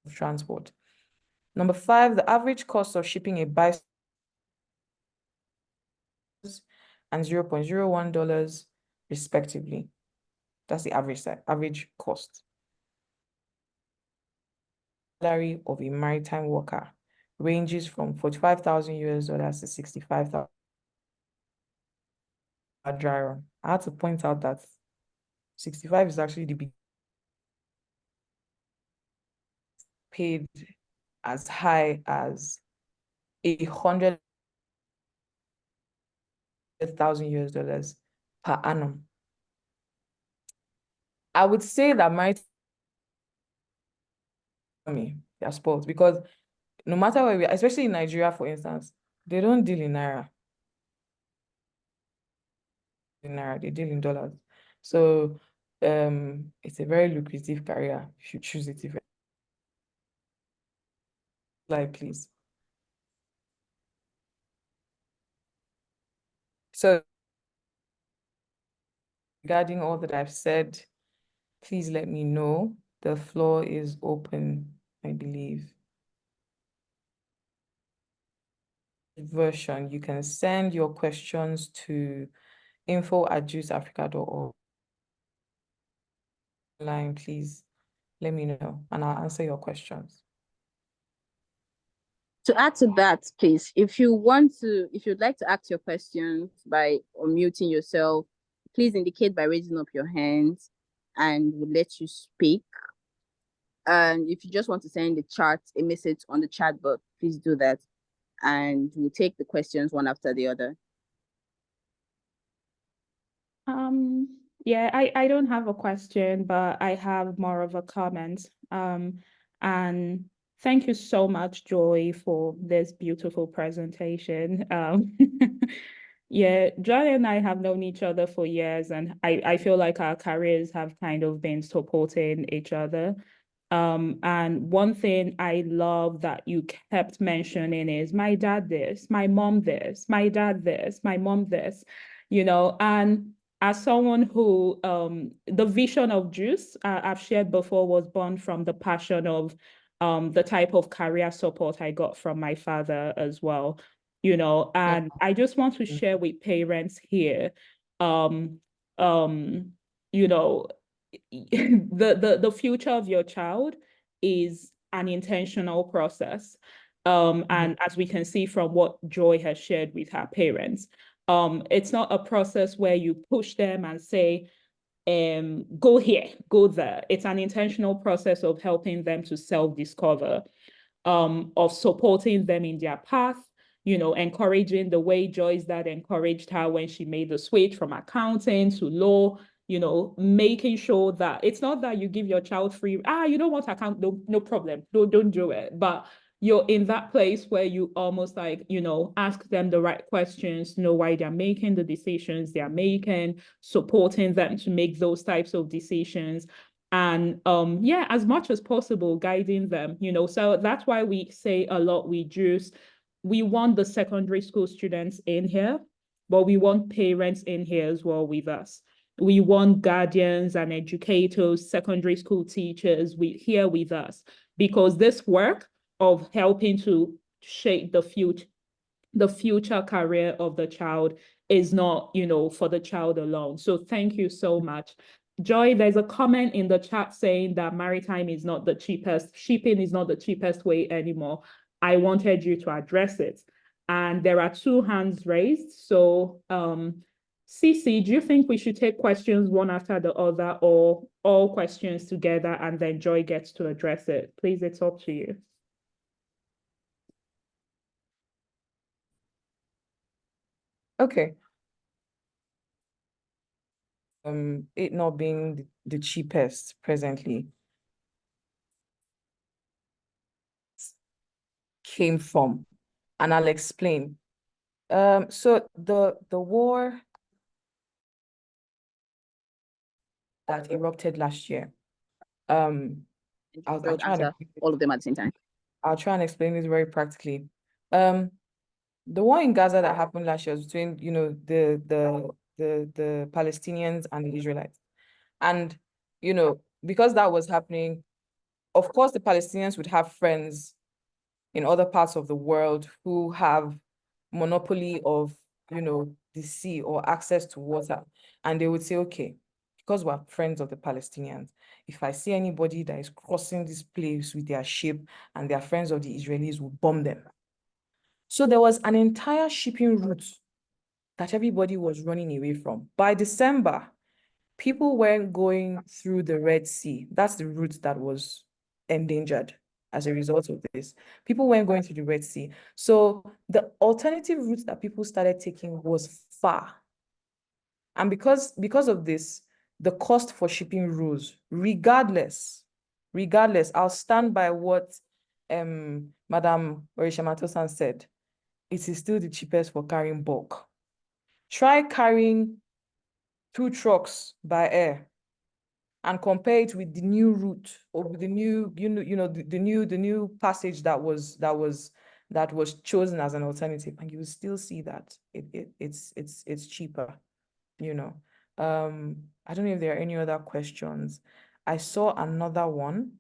transport. Number 5, the average cost of shipping a bicycle and $0.01 respectively. That's the average cost. Salary of a maritime worker ranges from 45,000 US dollars to 65,000 dry run. I had to point out that 65 is actually the big paid as high as 100,000 US dollars per annum. I would say that maritime economy, they are spoiled because no matter where we are, especially in Nigeria, for instance, they don't deal in naira. They deal in dollars. So it's a very lucrative career if you choose it. Like, please. So regarding all that I've said, please let me know. The floor is open, I believe. Version, you can send your questions to info@juiceafrica.org. Line, please let me know and I'll answer your questions. To add to that, please, if you'd like to ask your questions by unmuting yourself, please indicate by raising up your hands and we'll let you speak. And if you just want to send a message on the chat box, please do that. And we'll take the questions one after the other. Yeah, I don't have a question, but I have more of a comment. And thank you so much, Joy, for this beautiful presentation. Yeah, Joy and I have known each other for years, and I feel like our careers have kind of been supporting each other. And one thing I love that you kept mentioning is my dad this, my mom this, my dad this, my mom this, and as someone who the vision of JuCE I've shared before was born from the passion of the type of career support I got from my father as well, and I just want to share with parents here, um, um, you know, the future of your child is an intentional process. And as we can see from what Joy has shared with her parents, it's not a process where you push them and say, go here, go there. It's an intentional process of helping them to self-discover, of supporting them in their path, encouraging the way Joy's dad encouraged her when she made the switch from accounting to law, making sure that it's not that you give your child free, you don't want account, no problem, don't do it. But you're in that place where you almost like, ask them the right questions, know why they're making the decisions they're making, supporting them to make those types of decisions. And yeah, as much as possible, guiding them, so that's why we say a lot we JuCE. We want the secondary school students in here, but we want parents in here as well with us. We want guardians and educators, secondary school teachers here with us, because this work of helping to shape the future career of the child is not, for the child alone. So thank you so much. Joy, there's a comment in the chat saying that maritime is not the cheapest, shipping is not the cheapest way anymore. I wanted you to address it. And there are 2 hands raised. So Cece, do you think we should take questions one after the other or all questions together and then Joy gets to address it? Please, it's up to you. Okay. It not being the cheapest presently came from, and I'll explain. So the war that erupted last year, I'll try answer all of them at the same time. I'll try and explain this very practically. The war in Gaza that happened last year was between, you know, the Palestinians and the Israelites. And, you know, because that was happening, of course, the Palestinians would have friends in other parts of the world who have monopoly of, you know, the sea or access to water. And they would say, okay, because we're friends of the Palestinians, if I see anybody that is crossing this place with their ship and they're friends of the Israelis, we'll bomb them. So there was an entire shipping route that everybody was running away from. By December, people weren't going through the Red Sea. That's the route that was endangered as a result of this. People weren't going through the Red Sea. So the alternative route that people started taking was far. And because of this, the cost for shipping rose. Regardless, I'll stand by what Madam Orisha Matosan said. It is still the cheapest for carrying bulk. Try carrying 2 trucks by air and compare it with the new route or with the new, the new passage that was chosen as an alternative, and you will still see that it's cheaper, you know. I don't know if there are any other questions. I saw another one.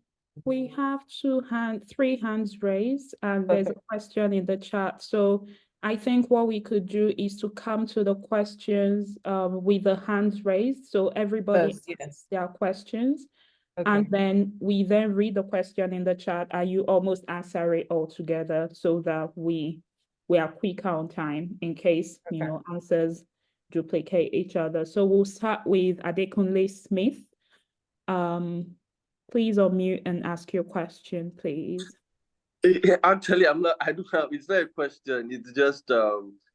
We have 3 hands raised, and there's a question in the chat. So I think what we could do is to come to the questions with the hands raised. So everybody First, yes. asks their questions. Okay. And then we read the question in the chat, and you almost answer it all together so that we are quicker on time in case, Okay. answers duplicate each other. So we'll start with Adekunle Smith. Please unmute and ask your question, please. Actually, I don't have, it's not a question. It's just,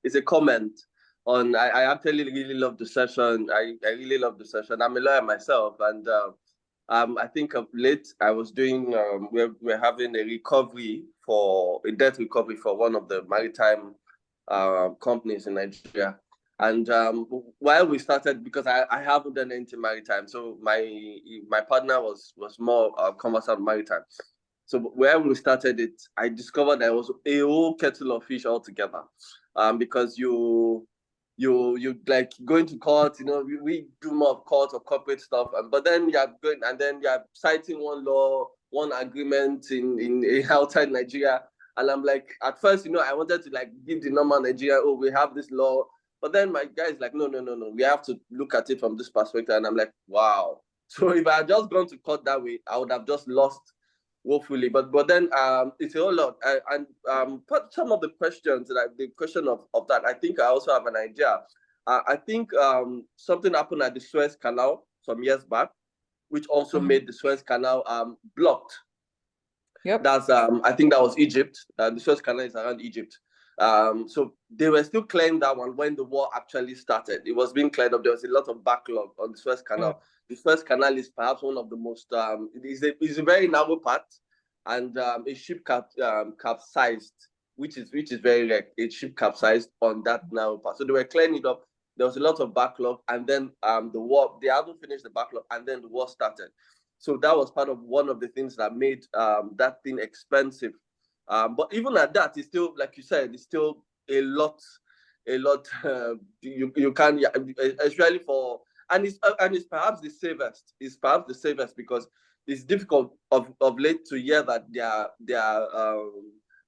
it's a comment on, I actually really love the session. I really love the session. I'm a lawyer myself. And I think of late, I was doing, we're having a debt recovery for one of the maritime companies in Nigeria. And while we started, because I haven't done anything maritime, so my partner was more conversant maritime. So where we started it, I discovered there was a whole kettle of fish altogether, because you like going to court. We do more of court or corporate stuff, but then you are going and then you are citing one law, one agreement in outside Nigeria. And I'm like, at first, I wanted to like give the normal Nigeria, oh, we have this law. But then my guy is like, no, we have to look at it from this perspective. And I'm like, wow. So if I had just gone to court that way, I would have just lost woefully. But then it's a whole lot. Put some of the questions, like the question of that, I think I also have an idea. I think something happened at the Suez Canal some years back, which also made the Suez Canal blocked. Yep. That's I think that was Egypt. The Suez Canal is around Egypt. So they were still clearing that one when the war actually started. It was being cleared up. There was a lot of backlog on the Suez Canal. The Suez Canal is perhaps one of the most. It's a very narrow part, and a ship capsized, which is very rare. A ship capsized on that narrow part. So they were clearing it up. There was a lot of backlog, and then the war. They haven't finished the backlog, and then the war started. So that was part of one of the things that made that thing expensive. But even at that, it's still, like you said, it's still a lot. You can, especially for, and it's perhaps the safest. It's perhaps the safest because it's difficult of late to hear that there are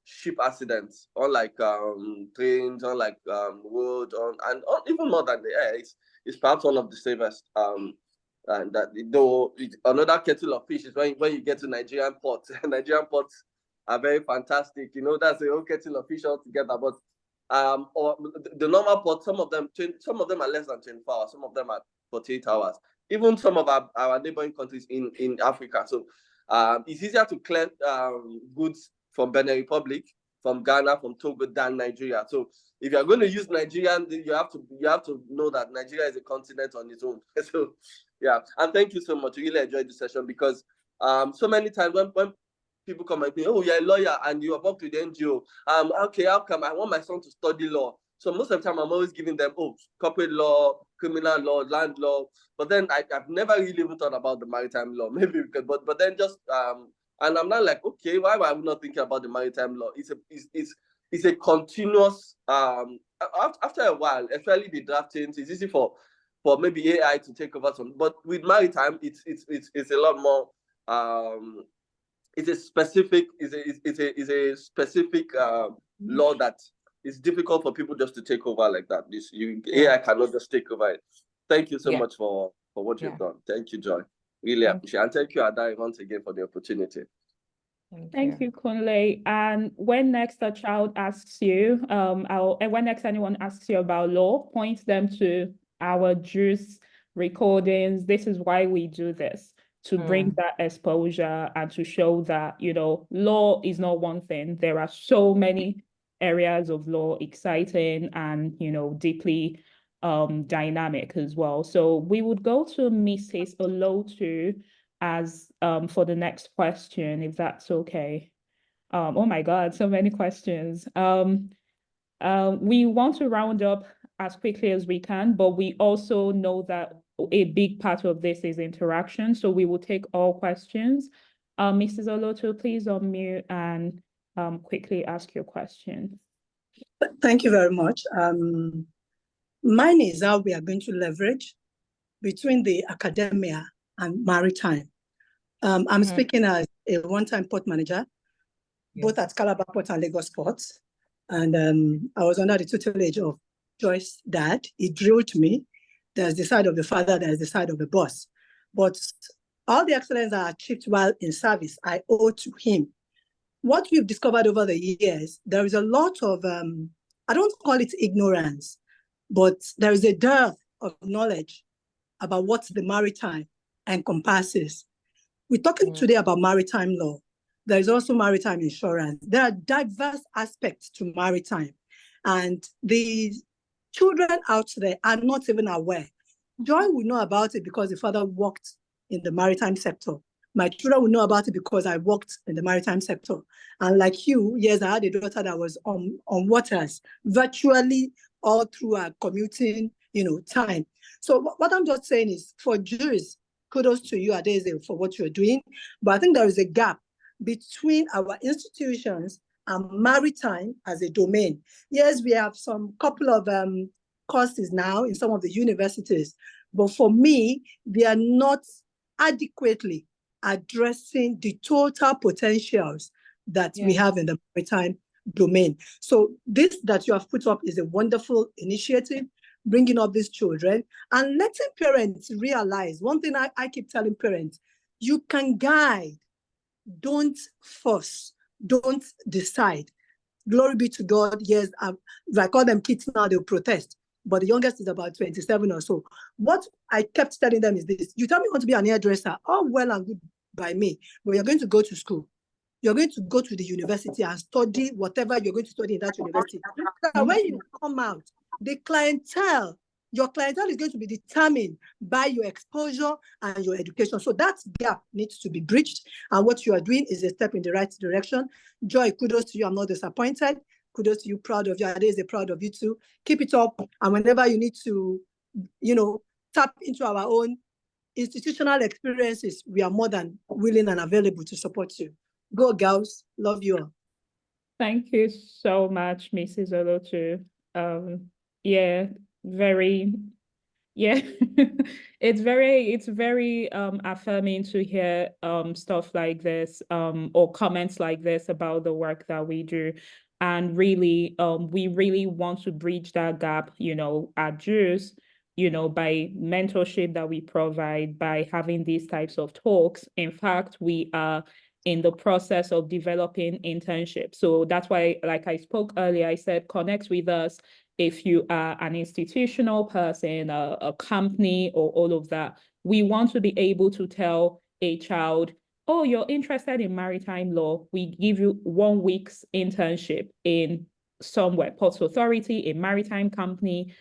ship accidents, unlike trains, unlike road, and even more than the air. It's perhaps one of the safest. And that though another kettle of fish is when you get to Nigerian ports. Nigerian ports are very fantastic. That's a whole kettle of fish altogether. But or the normal ports, some of them are less than 24 hours, some of them are 48 hours. Even some of our neighboring countries in Africa. So it's easier to clear goods from Benin Republic, from Ghana, from Togo than Nigeria. So if you're going to use Nigerian, you have to know that Nigeria is a continent on its own. So yeah, and thank you so much. I really enjoyed the session because so many times when people come and say, oh, you're a lawyer and you have worked with the NGO, okay, how come? I want my son to study law. So most of the time I'm always giving them, corporate law, criminal law, land law. But then I've never really even thought about the maritime law. Maybe because, but then just and I'm not like, okay, why am I not thinking about the maritime law? it's a continuous, after a while, especially the drafting, it's easy for maybe AI to take over some, but with maritime, it's a lot more, it's a specific law that is difficult for people just to take over like that. AI cannot just take over it. Thank you so much for what you've done. Thank you, Joy. Really appreciate it. And thank you, Adai, once again for the opportunity. Thank you, Kunle. And when next a child asks you, and when next anyone asks you about law, point them to our JuCE recordings. This is why we do this, to bring that exposure and to show that, you know, law is not one thing. There are so many areas of law, exciting and, you know, deeply dynamic as well. So we would go to Mrs. Olotu as for the next question, if that's okay. Oh my God, so many questions. We want to round up as quickly as we can, but we also know that a big part of this is interaction. So we will take all questions. Mrs. Olotu, please unmute and quickly ask your question. Thank you very much. Mine is how we are going to leverage between the academia and maritime. I'm speaking as a one-time port manager, both at Calabar Port and Lagos Port. And I was under the tutelage of Joy's dad. He drilled me. There's the side of the father, there's the side of the boss. But all the excellence I achieved while in service, I owe to him. What we've discovered over the years, there is a lot of, I don't call it ignorance, but there is a dearth of knowledge about what the maritime encompasses. We're talking today about maritime law. There is also maritime insurance. There are diverse aspects to maritime. And the children out there are not even aware. Joy will know about it because the father worked in the maritime sector. My children will know about it because I worked in the maritime sector. And like you, yes, I had a daughter that was on waters virtually all through our commuting, time. So what I'm just saying is, for JuCE, kudos to you, Adeze, for what you're doing. But I think there is a gap between our institutions and maritime as a domain. Yes, we have some couple of courses now in some of the universities, but for me, they are not adequately addressing the total potentials that we have in the maritime domain. So this that you have put up is a wonderful initiative, bringing up these children and letting parents realize, one thing I keep telling parents, you can guide, don't force, don't decide. Glory be to God. Yes, if I call them kids now, they'll protest. But the youngest is about 27 or so. What I kept telling them is this: you tell me you want to be an hairdresser, all well and good by me, but you're going to go to school. You're going to go to the university and study whatever you're going to study in that university. So when you come out, the clientele, your clientele is going to be determined by your exposure and your education. So that gap needs to be bridged. And what you are doing is a step in the right direction. Joy, kudos to you. I'm not disappointed. Kudos to you. Proud of you. Ade is proud of you too. Keep it up. And whenever you need to, tap into our own institutional experiences, we are more than willing and available to support you. Go, girls. Love you all. Thank you so much, Mrs. Olotu. It's very affirming to hear stuff like this or comments like this about the work that we do. And really, we really want to bridge that gap, at JuCE, by mentorship that we provide, by having these types of talks. In fact, we are in the process of developing internships. So that's why, like I spoke earlier, I said, connect with us if you are an institutional person, a company, or all of that. We want to be able to tell a child, oh, you're interested in maritime law. We give you 1 week's internship in somewhere, Ports Authority, a maritime company.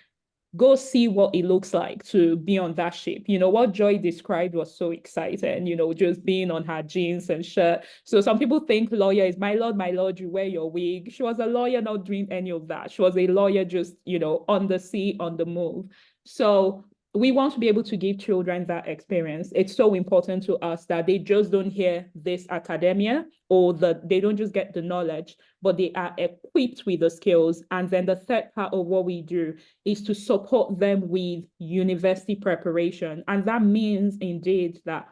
Go see what it looks like to be on that ship. What Joy described was so exciting, just being on her jeans and shirt. So some people think lawyer is, my lord, you wear your wig. She was a lawyer not doing any of that. She was a lawyer just, on the sea, on the move. So we want to be able to give children that experience. It's so important to us that they just don't hear this academia, or that they don't just get the knowledge, but they are equipped with the skills. And then the third part of what we do is to support them with university preparation. And that means indeed that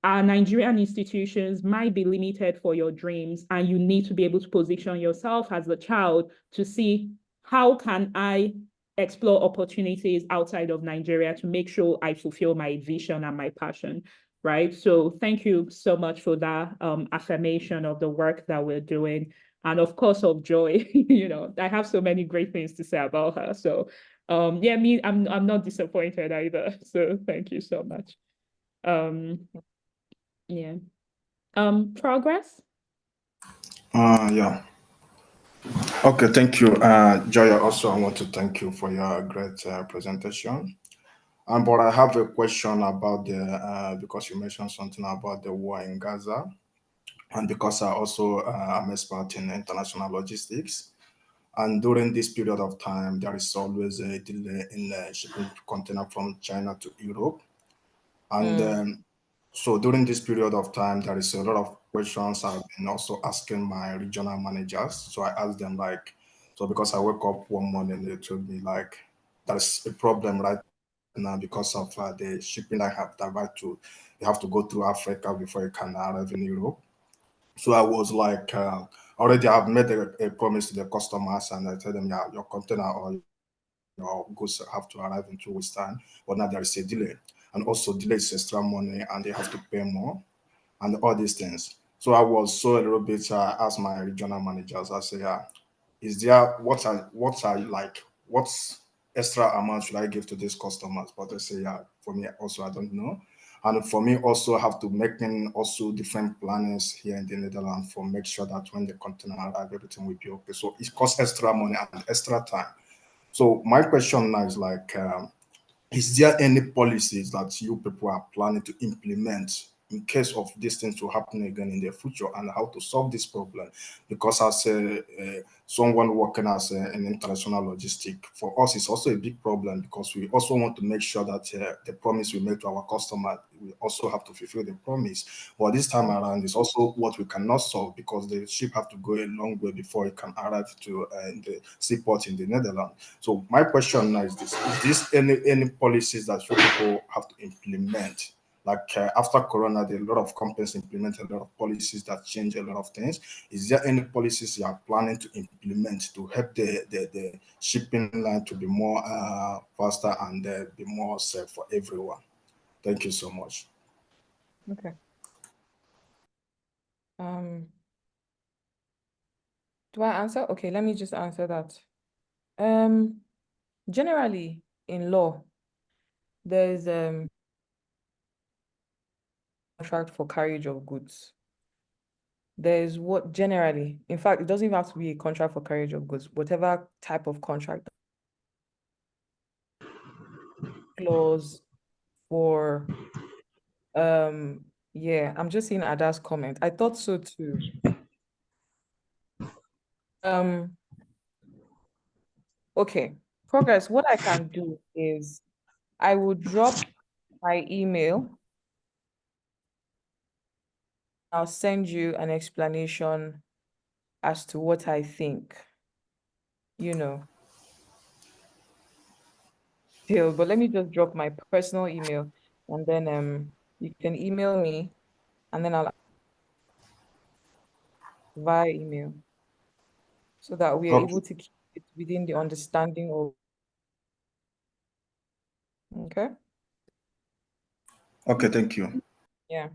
our Nigerian institutions might be limited for your dreams, and you need to be able to position yourself as the child to see, how can I explore opportunities outside of Nigeria to make sure I fulfill my vision and my passion, right? So thank you so much for that affirmation of the work that we're doing. And of course of Joy, I have so many great things to say about her. So yeah, I'm not disappointed either. So thank you so much. Yeah. Progress? Yeah. Okay, thank you. Joya, also I want to thank you for your great presentation. But I have a question about because you mentioned something about the war in Gaza, and because I also am expert in international logistics. And during this period of time, there is always a delay in shipping container from China to Europe. And so during this period of time, there is a lot of questions I've been also asking my regional managers. So I asked them like, so because I woke up one morning, they told me like, there's a problem right now because of the shipping I have that you have to go through Africa before you can arrive in Europe. So I was like, already I've made a promise to the customers, and I tell them, yeah, your container or your goods have to arrive in 2 weeks time, but now there is a delay, and also delay is extra money and they have to pay more and all these things. So I was so a little bit asked my regional managers, I say, yeah, is there what are like what's extra amount should I give to these customers? But they say, yeah, for me also I don't know. And for me also have to making also different plannings here in the Netherlands for make sure that when the container arrive, everything will be okay. So it costs extra money and extra time. So my question now is like, is there any policies that you people are planning to implement in case of these things to happen again in the future, and how to solve this problem? Because as someone working as an international logistic, for us it's also a big problem, because we also want to make sure that the promise we make to our customer, we also have to fulfill the promise. But this time around is also what we cannot solve, because the ship have to go a long way before it can arrive to the seaport in the Netherlands. So my question now is this: is this any policies that you people have to implement? Like after Corona, there are a lot of companies implemented a lot of policies that change a lot of things. Is there any policies you are planning to implement to help the shipping line to be more faster and be more safe for everyone? Thank you so much. Okay. Do I answer? Okay, let me just answer that. Generally in law, there's contract for carriage of goods. There's what generally, in fact, it doesn't even have to be a contract for carriage of goods, whatever type of contract clause for yeah, I'm just seeing Ada's comment. I thought so too. Okay, Progress, what I can do is I will drop my email. I'll send you an explanation as to what I think, but let me just drop my personal email, and then you can email me, and then I'll via email, so that we are Okay, able to keep it within the understanding of. Okay. okay, thank you. Yeah.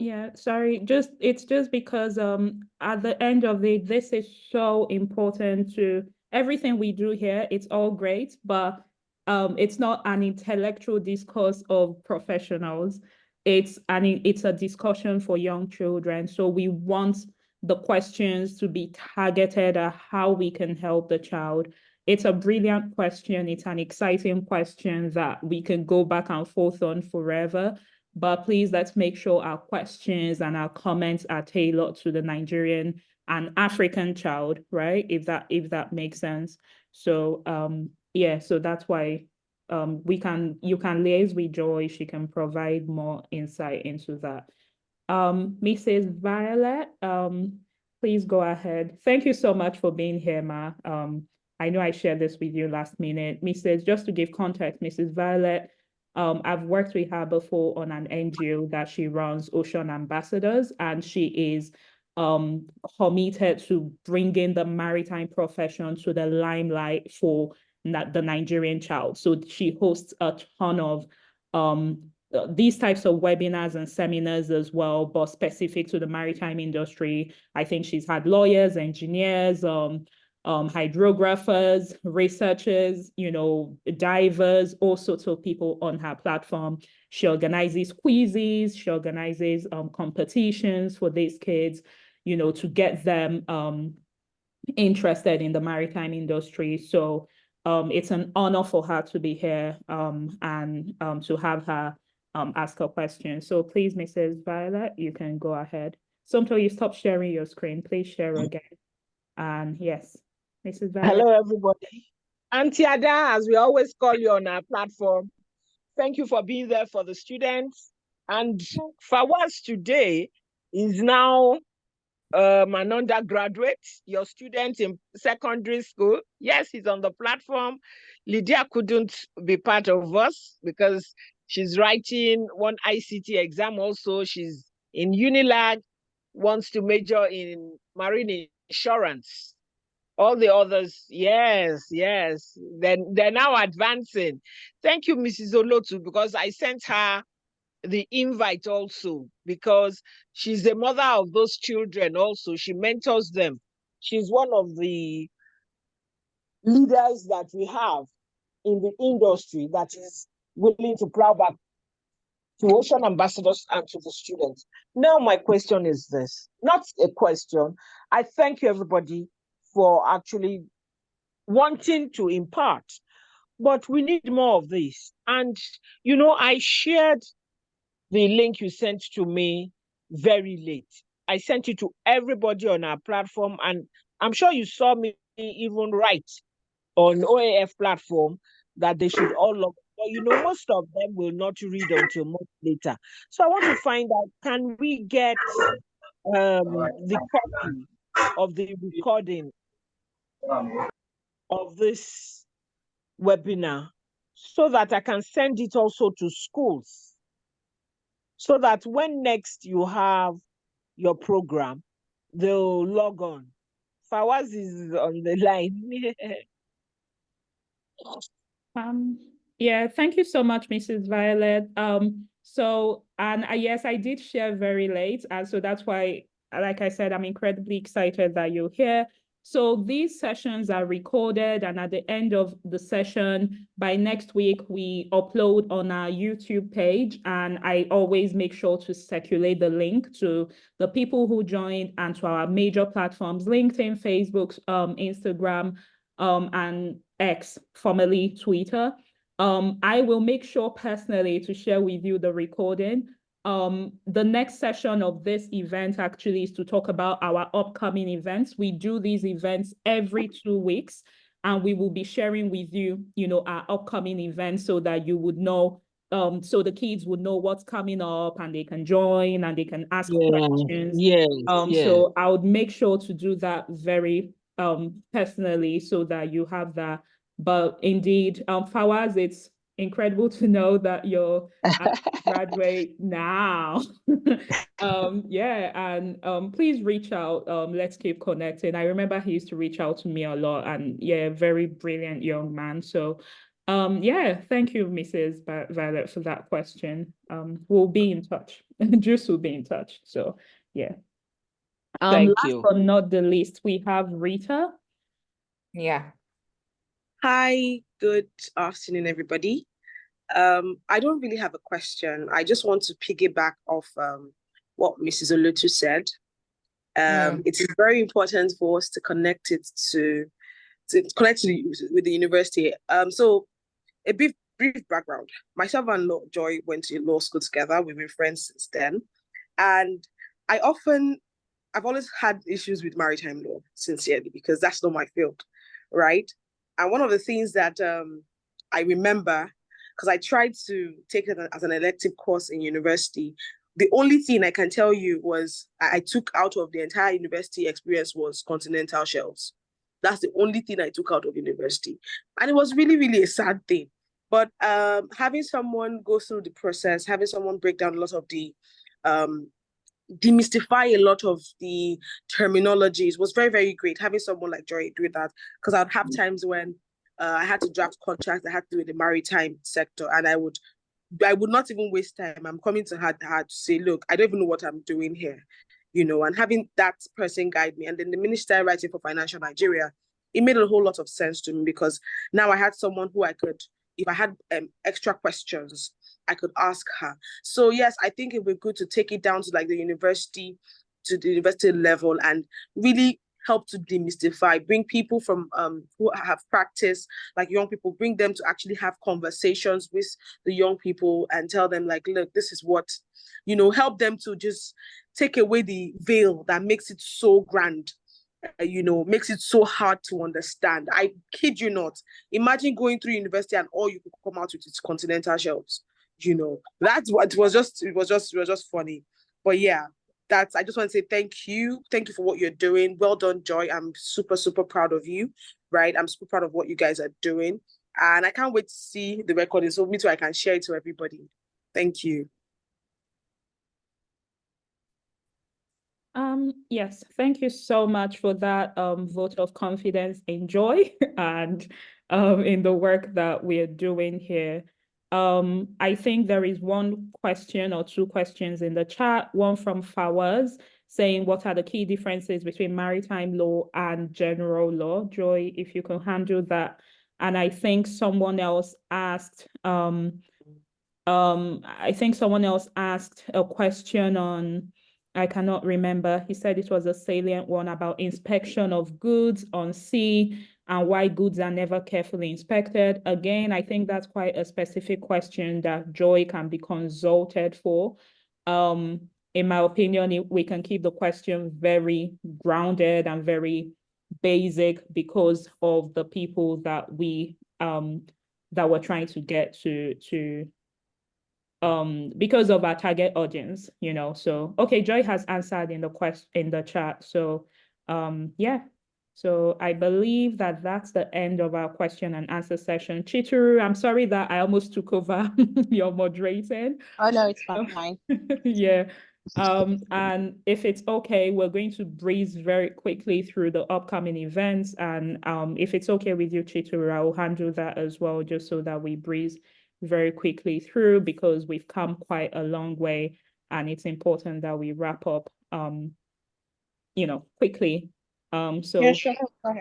Yeah, sorry, it's just because at the end of it, this is so important to everything we do here. It's all great, but it's not an intellectual discourse of professionals. It's a discussion for young children. So we want the questions to be targeted at how we can help the child. It's a brilliant question. It's an exciting question that we can go back and forth on forever. But please, let's make sure our questions and our comments are tailored to the Nigerian and African child, right? If that makes sense. So yeah, so that's why you can liaise with Joy. She can provide more insight into that. Mrs. Violet, please go ahead. Thank you so much for being here, Ma. I know I shared this with you last minute. Just to give context, Mrs. Violet, I've worked with her before on an NGO that she runs, Ocean Ambassadors, and she is committed to bringing the maritime profession to the limelight for the Nigerian child. So she hosts a ton of these types of webinars and seminars as well, but specific to the maritime industry. I think she's had lawyers, engineers, hydrographers, researchers, divers, all sorts of people on her platform. She organizes quizzes, she organizes competitions for these kids, to get them interested in the maritime industry. So it's an honor for her to be here and to have her ask a question. So please, Mrs. Violet, you can go ahead. Somto, you stop sharing your screen. Please share again. And yes, Mrs. Violet. Hello, everybody. Auntie Ada, as we always call you on our platform, thank you for being there for the students. And Fawaz today is now an undergraduate, your student in secondary school. Yes, he's on the platform. Lydia couldn't be part of us because she's writing one ICT exam also. She's in Unilag, wants to major in marine insurance. All the others, yes. Then they're now advancing. Thank you, Mrs. Olotu, because I sent her the invite also, because she's the mother of those children also. She mentors them. She's one of the leaders that we have in the industry that is willing to plow back to Ocean Ambassadors and to the students. Now, my question is this, not a question. I thank you, everybody, for actually wanting to impart, but we need more of this. And, I shared the link you sent to me very late. I sent it to everybody on our platform, and I'm sure you saw me even write on OAF platform that they should all log. But most of them will not read until much later. So I want to find out, can we get the copy of the recording of this webinar so that I can send it also to schools, so that when next you have your program, they'll log on. Fawaz is on the line. Yeah, thank you so much, Mrs. Violet. Yes, I did share very late, and so that's why, like I said, I'm incredibly excited that you're here. So these sessions are recorded, and at the end of the session, by next week, we upload on our YouTube page, and I always make sure to circulate the link to the people who joined and to our major platforms, LinkedIn, Facebook, Instagram, and X, formerly Twitter. I will make sure personally to share with you the recording. The next session of this event actually is to talk about our upcoming events. We do these events every 2 weeks, and we will be sharing with you, our upcoming events so that you would know, so the kids would know what's coming up and they can join and they can ask questions. So I would make sure to do that very personally so that you have that. But indeed, Fawaz, it's incredible to know that you're graduate now. Please reach out. Let's keep connecting. I remember he used to reach out to me a lot, and very brilliant young man. So thank you, Mrs. Violet, for that question. We'll be in touch. JuCE will be in touch. So yeah. Thank last you. but not the least, we have Rita. Yeah. Hi, good afternoon, everybody. I don't really have a question. I just want to piggyback off what Mrs. Olotu said. It is very important for us to connect it with the university. So a brief background. Myself and Joy went to law school together. We've been friends since then. And I've always had issues with maritime law, sincerely, because that's not my field, right? And one of the things that I remember because I tried to take it as an elective course in university. The only thing I can tell you was I took out of the entire university experience was continental shelves. That's the only thing I took out of university. And it was really, really a sad thing. But having someone go through the process, having someone break down a lot of the demystify a lot of the terminologies was very, very great. Having someone like Joy do that, because I'd have times when I had to draft contracts I had to do with the maritime sector, and I would not even waste time. I'm coming to her to say, look, I don't even know what I'm doing here, and having that person guide me. And then the minister writing for Financial Nigeria, it made a whole lot of sense to me, because now I had someone who I could, if I had extra questions, I could ask her. So yes, I think it would be good to take it down to like the university level and really help to demystify, bring people from who have practice, like young people, bring them to actually have conversations with the young people and tell them like, look, this is what, help them to just take away the veil that makes it so grand, makes it so hard to understand. I kid you not. Imagine going through university and all you could come out with is continental shelves. That's what it was just funny. But yeah, I just want to say thank you for what you're doing. Well done, Joy. I'm super, super proud of you, right? I'm super proud of what you guys are doing, and I can't wait to see the recording, so me too I can share it to everybody. Thank you. Yes, thank you so much for that vote of confidence in Joy and in the work that we are doing here. I think there is one question or two questions in the chat, one from Fawaz saying, what are the key differences between maritime law and general law? Joy, if you can handle that. And I think someone else asked, a question on, I cannot remember. He said it was a salient one about inspection of goods on sea and why goods are never carefully inspected. Again, I think that's quite a specific question that Joy can be consulted for. In my opinion, we can keep the question very grounded and very basic because of the people that we're trying to get to because of our target audience, So okay, Joy has answered in the chat. So yeah. So I believe that that's the end of our question and answer session. Chituru, I'm sorry that I almost took over your moderating. Oh no, it's fine. Yeah. And if it's okay, we're going to breeze very quickly through the upcoming events. And if it's okay with you, Chituru, I will handle that as well, just so that we breeze very quickly through, because we've come quite a long way and it's important that we wrap up quickly. So yeah, sure. Go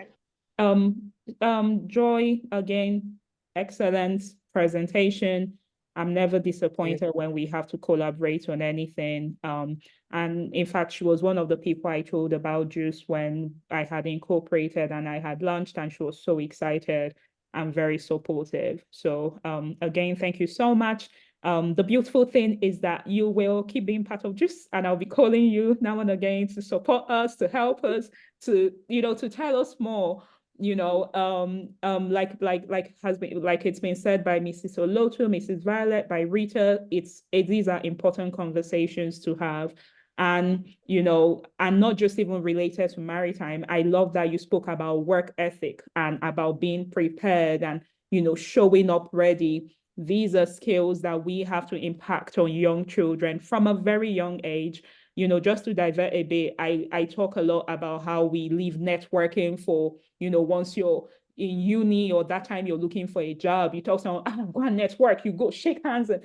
ahead. Joy, again, excellent presentation. I'm never disappointed when we have to collaborate on anything. And in fact, she was one of the people I told about JuCE when I had incorporated and I had launched, and she was so excited and very supportive. So again, thank you so much. The beautiful thing is that you will keep being part of JuCE, and I'll be calling you now and again to support us, to help us, to tell us more. Like it's been said by Mrs. Olotu, Mrs. Violet, by Rita, these are important conversations to have. And, and not just even related to maritime. I love that you spoke about work ethic and about being prepared and, showing up ready. These are skills that we have to impact on young children from a very young age. Just to divert a bit, I talk a lot about how we leave networking for, once you're in uni or that time you're looking for a job, you talk to someone, go and network, you go shake hands. And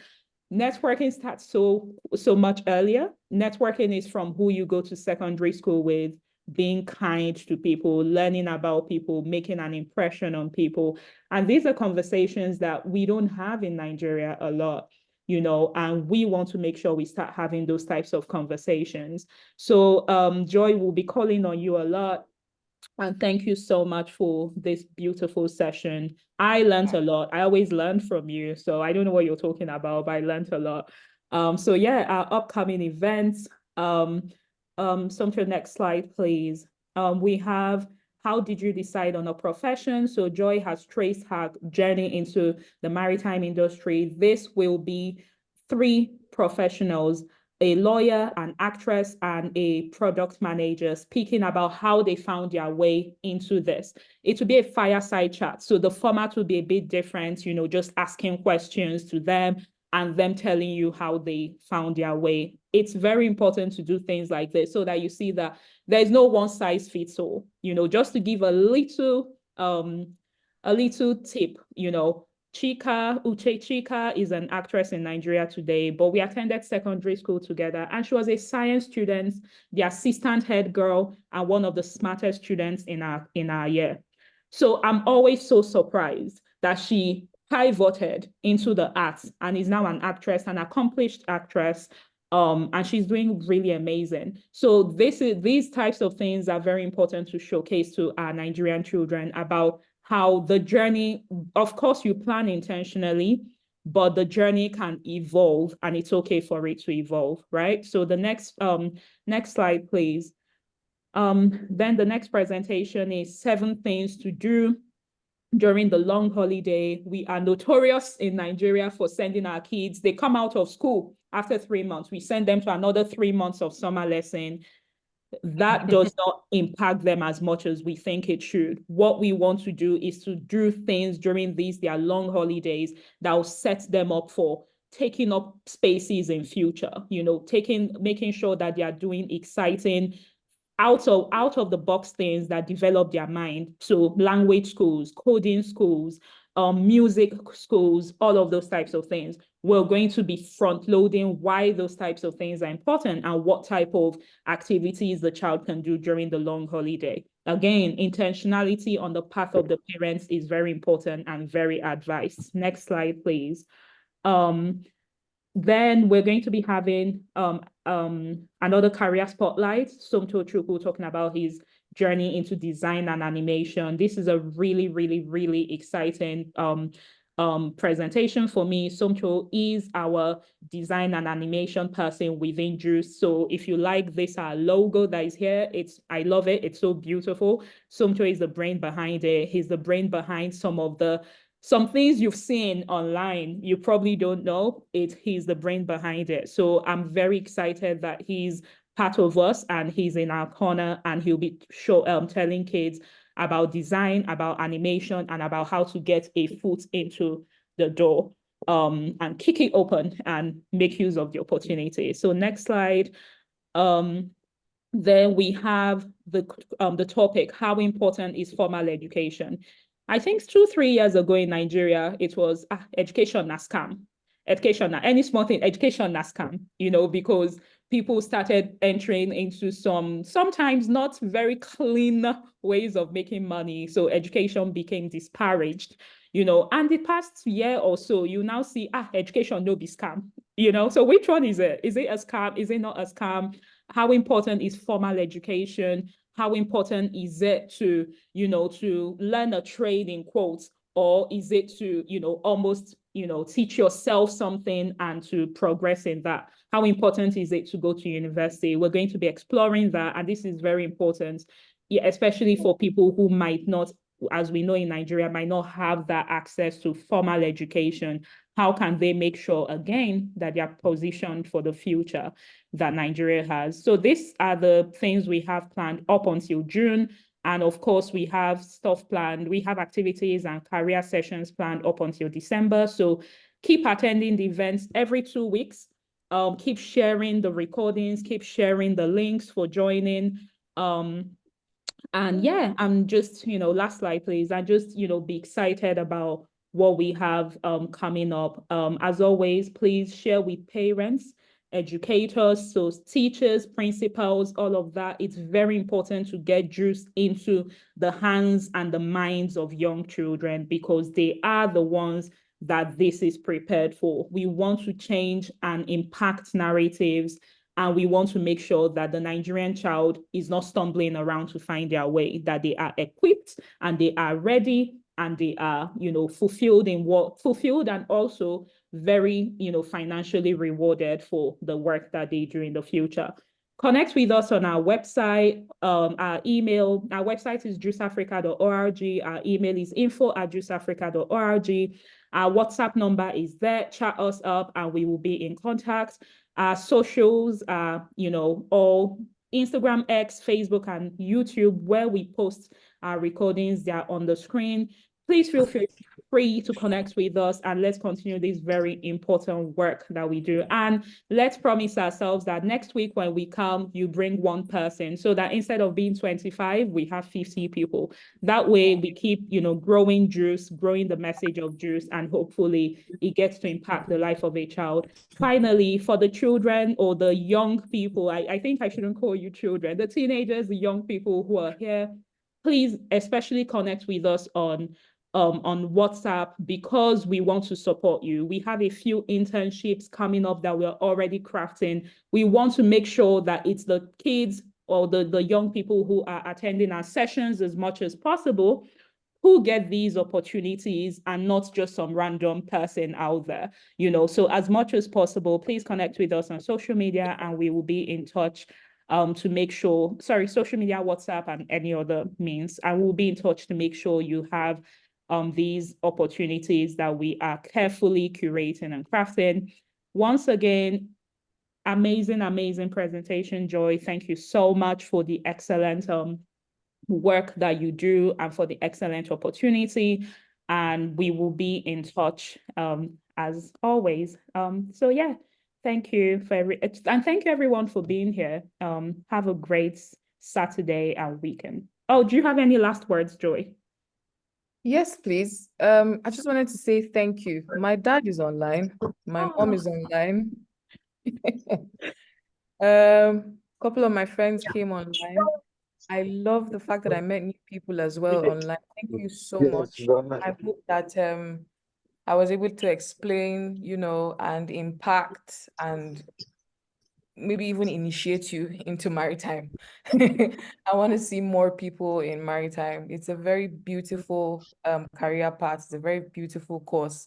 networking starts so much earlier. Networking is from who you go to secondary school with, being kind to people, learning about people, making an impression on people. And these are conversations that we don't have in Nigeria a lot, and we want to make sure we start having those types of conversations. So Joy will be calling on you a lot. And thank you so much for this beautiful session. I learned a lot. I always learn from you. So I don't know what you're talking about, but I learned a lot. So yeah, our upcoming events. Some to the next slide, please. We have how did you decide on a profession? So Joy has traced her journey into the maritime industry. This will be 3 professionals, a lawyer, an actress, and a product manager, speaking about how they found their way into this. It will be a fireside chat. So the format will be a bit different, you know, just asking questions to them and them telling you how they found their way. It's very important to do things like this so that you see that there's no one size fits all, you know, just to give a little tip, you know, Uche Chika is an actress in Nigeria today, but we attended secondary school together, and she was a science student, the assistant head girl, and one of the smartest students in our year. So I'm always so surprised that she pivoted into the arts and is now an actress, an accomplished actress. And she's doing really amazing. So these types of things are very important to showcase to our Nigerian children about how the journey, of course, you plan intentionally, but the journey can evolve, and it's okay for it to evolve, right? So the next slide, please. Then the next presentation is 7 things to do during the long holiday. We are notorious in Nigeria for sending our kids. They come out of school after 3 months. We send them to another 3 months of summer lesson. That does not impact them as much as we think it should. What we want to do is to do things during their long holidays that will set them up for taking up spaces in future, you know, making sure that they are doing exciting out of the box things that develop their mind. So language schools, coding schools, music schools, all of those types of things. We're going to be front loading why those types of things are important and what type of activities the child can do during the long holiday. Again, intentionality on the part of the parents is very important and very advised. Next slide, please. Then we're going to be having another career spotlight. Somto Chukwu talking about his journey into design and animation. This is a really, really, really exciting presentation for me. Somto is our design and animation person within JuCE. So if you like this, our logo that is here, I love it. It's so beautiful. Somto is the brain behind it. He's the brain behind some things you've seen online, you probably don't know. He's the brain behind it. So I'm very excited that he's part of us and he's in our corner, and he'll be telling kids about design, about animation, and about how to get a foot into the door and kick it open and make use of the opportunity. So next slide. Then we have the topic, how important is formal education? I think 2-3 years ago in Nigeria, it was education na scam. Education na any small thing, education na scam, you know, because people started entering into sometimes not very clean ways of making money. So education became disparaged, you know, and the past year or so, you now see, education no be scam, you know. So which one is it? Is it a scam? Is it not a scam? How important is formal education? How important is it to, you know, to learn a trade in quotes, or is it to, you know, almost, you know, teach yourself something and to progress in that? How important is it to go to university? We're going to be exploring that, and this is very important, yeah, especially for people who might not, as we know in Nigeria, might not have that access to formal education. How can they make sure, again, that they're positioned for the future that Nigeria has? So these are the things we have planned up until June. And of course, we have stuff planned. We have activities and career sessions planned up until December. So keep attending the events every 2 weeks. Keep sharing the recordings, keep sharing the links for joining. And yeah, I'm just, you know, last slide, please. I just, you know, be excited about what we have coming up. As always, please share with parents, educators, so teachers, principals, all of that. It's very important to get JuCE into the hands and the minds of young children, because they are the ones that this is prepared for. We want to change and impact narratives, and we want to make sure that the Nigerian child is not stumbling around to find their way, that they are equipped and they are ready and they are, you know, fulfilled and also very, you know, financially rewarded for the work that they do in the future. Connect with us on our website, our email. Our website is juiceafrica.org. Our email is info@juiceafrica.org. Our WhatsApp number is there. Chat us up and we will be in contact. Our socials are, all Instagram, X, Facebook, and YouTube, where we post our recordings. They are on the screen. Please feel free to connect with us, and let's continue this very important work that we do. And let's promise ourselves that next week when we come, you bring one person, so that instead of being 25, we have 50 people. That way we keep, growing JuCE, growing the message of JuCE, and hopefully it gets to impact the life of a child. Finally, for the children or the young people, I think I shouldn't call you children, the teenagers, the young people who are here, please especially connect with us on WhatsApp, because we want to support you. We have a few internships coming up that we're already crafting. We want to make sure that it's the kids or the young people who are attending our sessions as much as possible who get these opportunities, and not just some random person out there, So as much as possible, please connect with us on social media and we will be in touch to make sure, social media, WhatsApp, and any other means. And we'll be in touch to make sure you have these opportunities that we are carefully curating and crafting. Once again, amazing presentation, Joy. Thank you so much for the excellent work that you do and for the excellent opportunity. And we will be in touch as always. So yeah, thank you and thank you everyone for being here. Have a great Saturday and weekend. Oh, do you have any last words, Joy? Yes, please. I just wanted to say thank you. My dad is online. My mom is online. Couple of my friends came online. I love the fact that I met new people as well online. Thank you so much. I hope that I was able to explain, and impact and maybe even initiate you into maritime. I want to see more people in maritime. It's a very beautiful career path. It's a very beautiful course.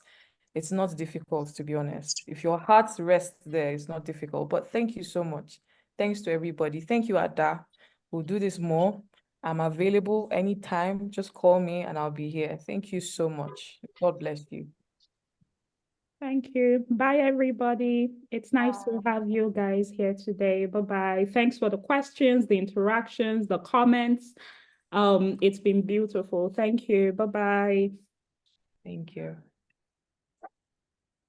It's not difficult, to be honest. If your heart rests there, it's not difficult. But thank you so much. Thanks to everybody. Thank you, Ada. We'll do this more. I'm available anytime. Just call me and I'll be here. Thank you so much. God bless you. Thank you. Bye, everybody. It's nice to have you guys here today. Bye-bye. Thanks for the questions, the interactions, the comments. It's been beautiful. Thank you. Bye-bye. Thank you.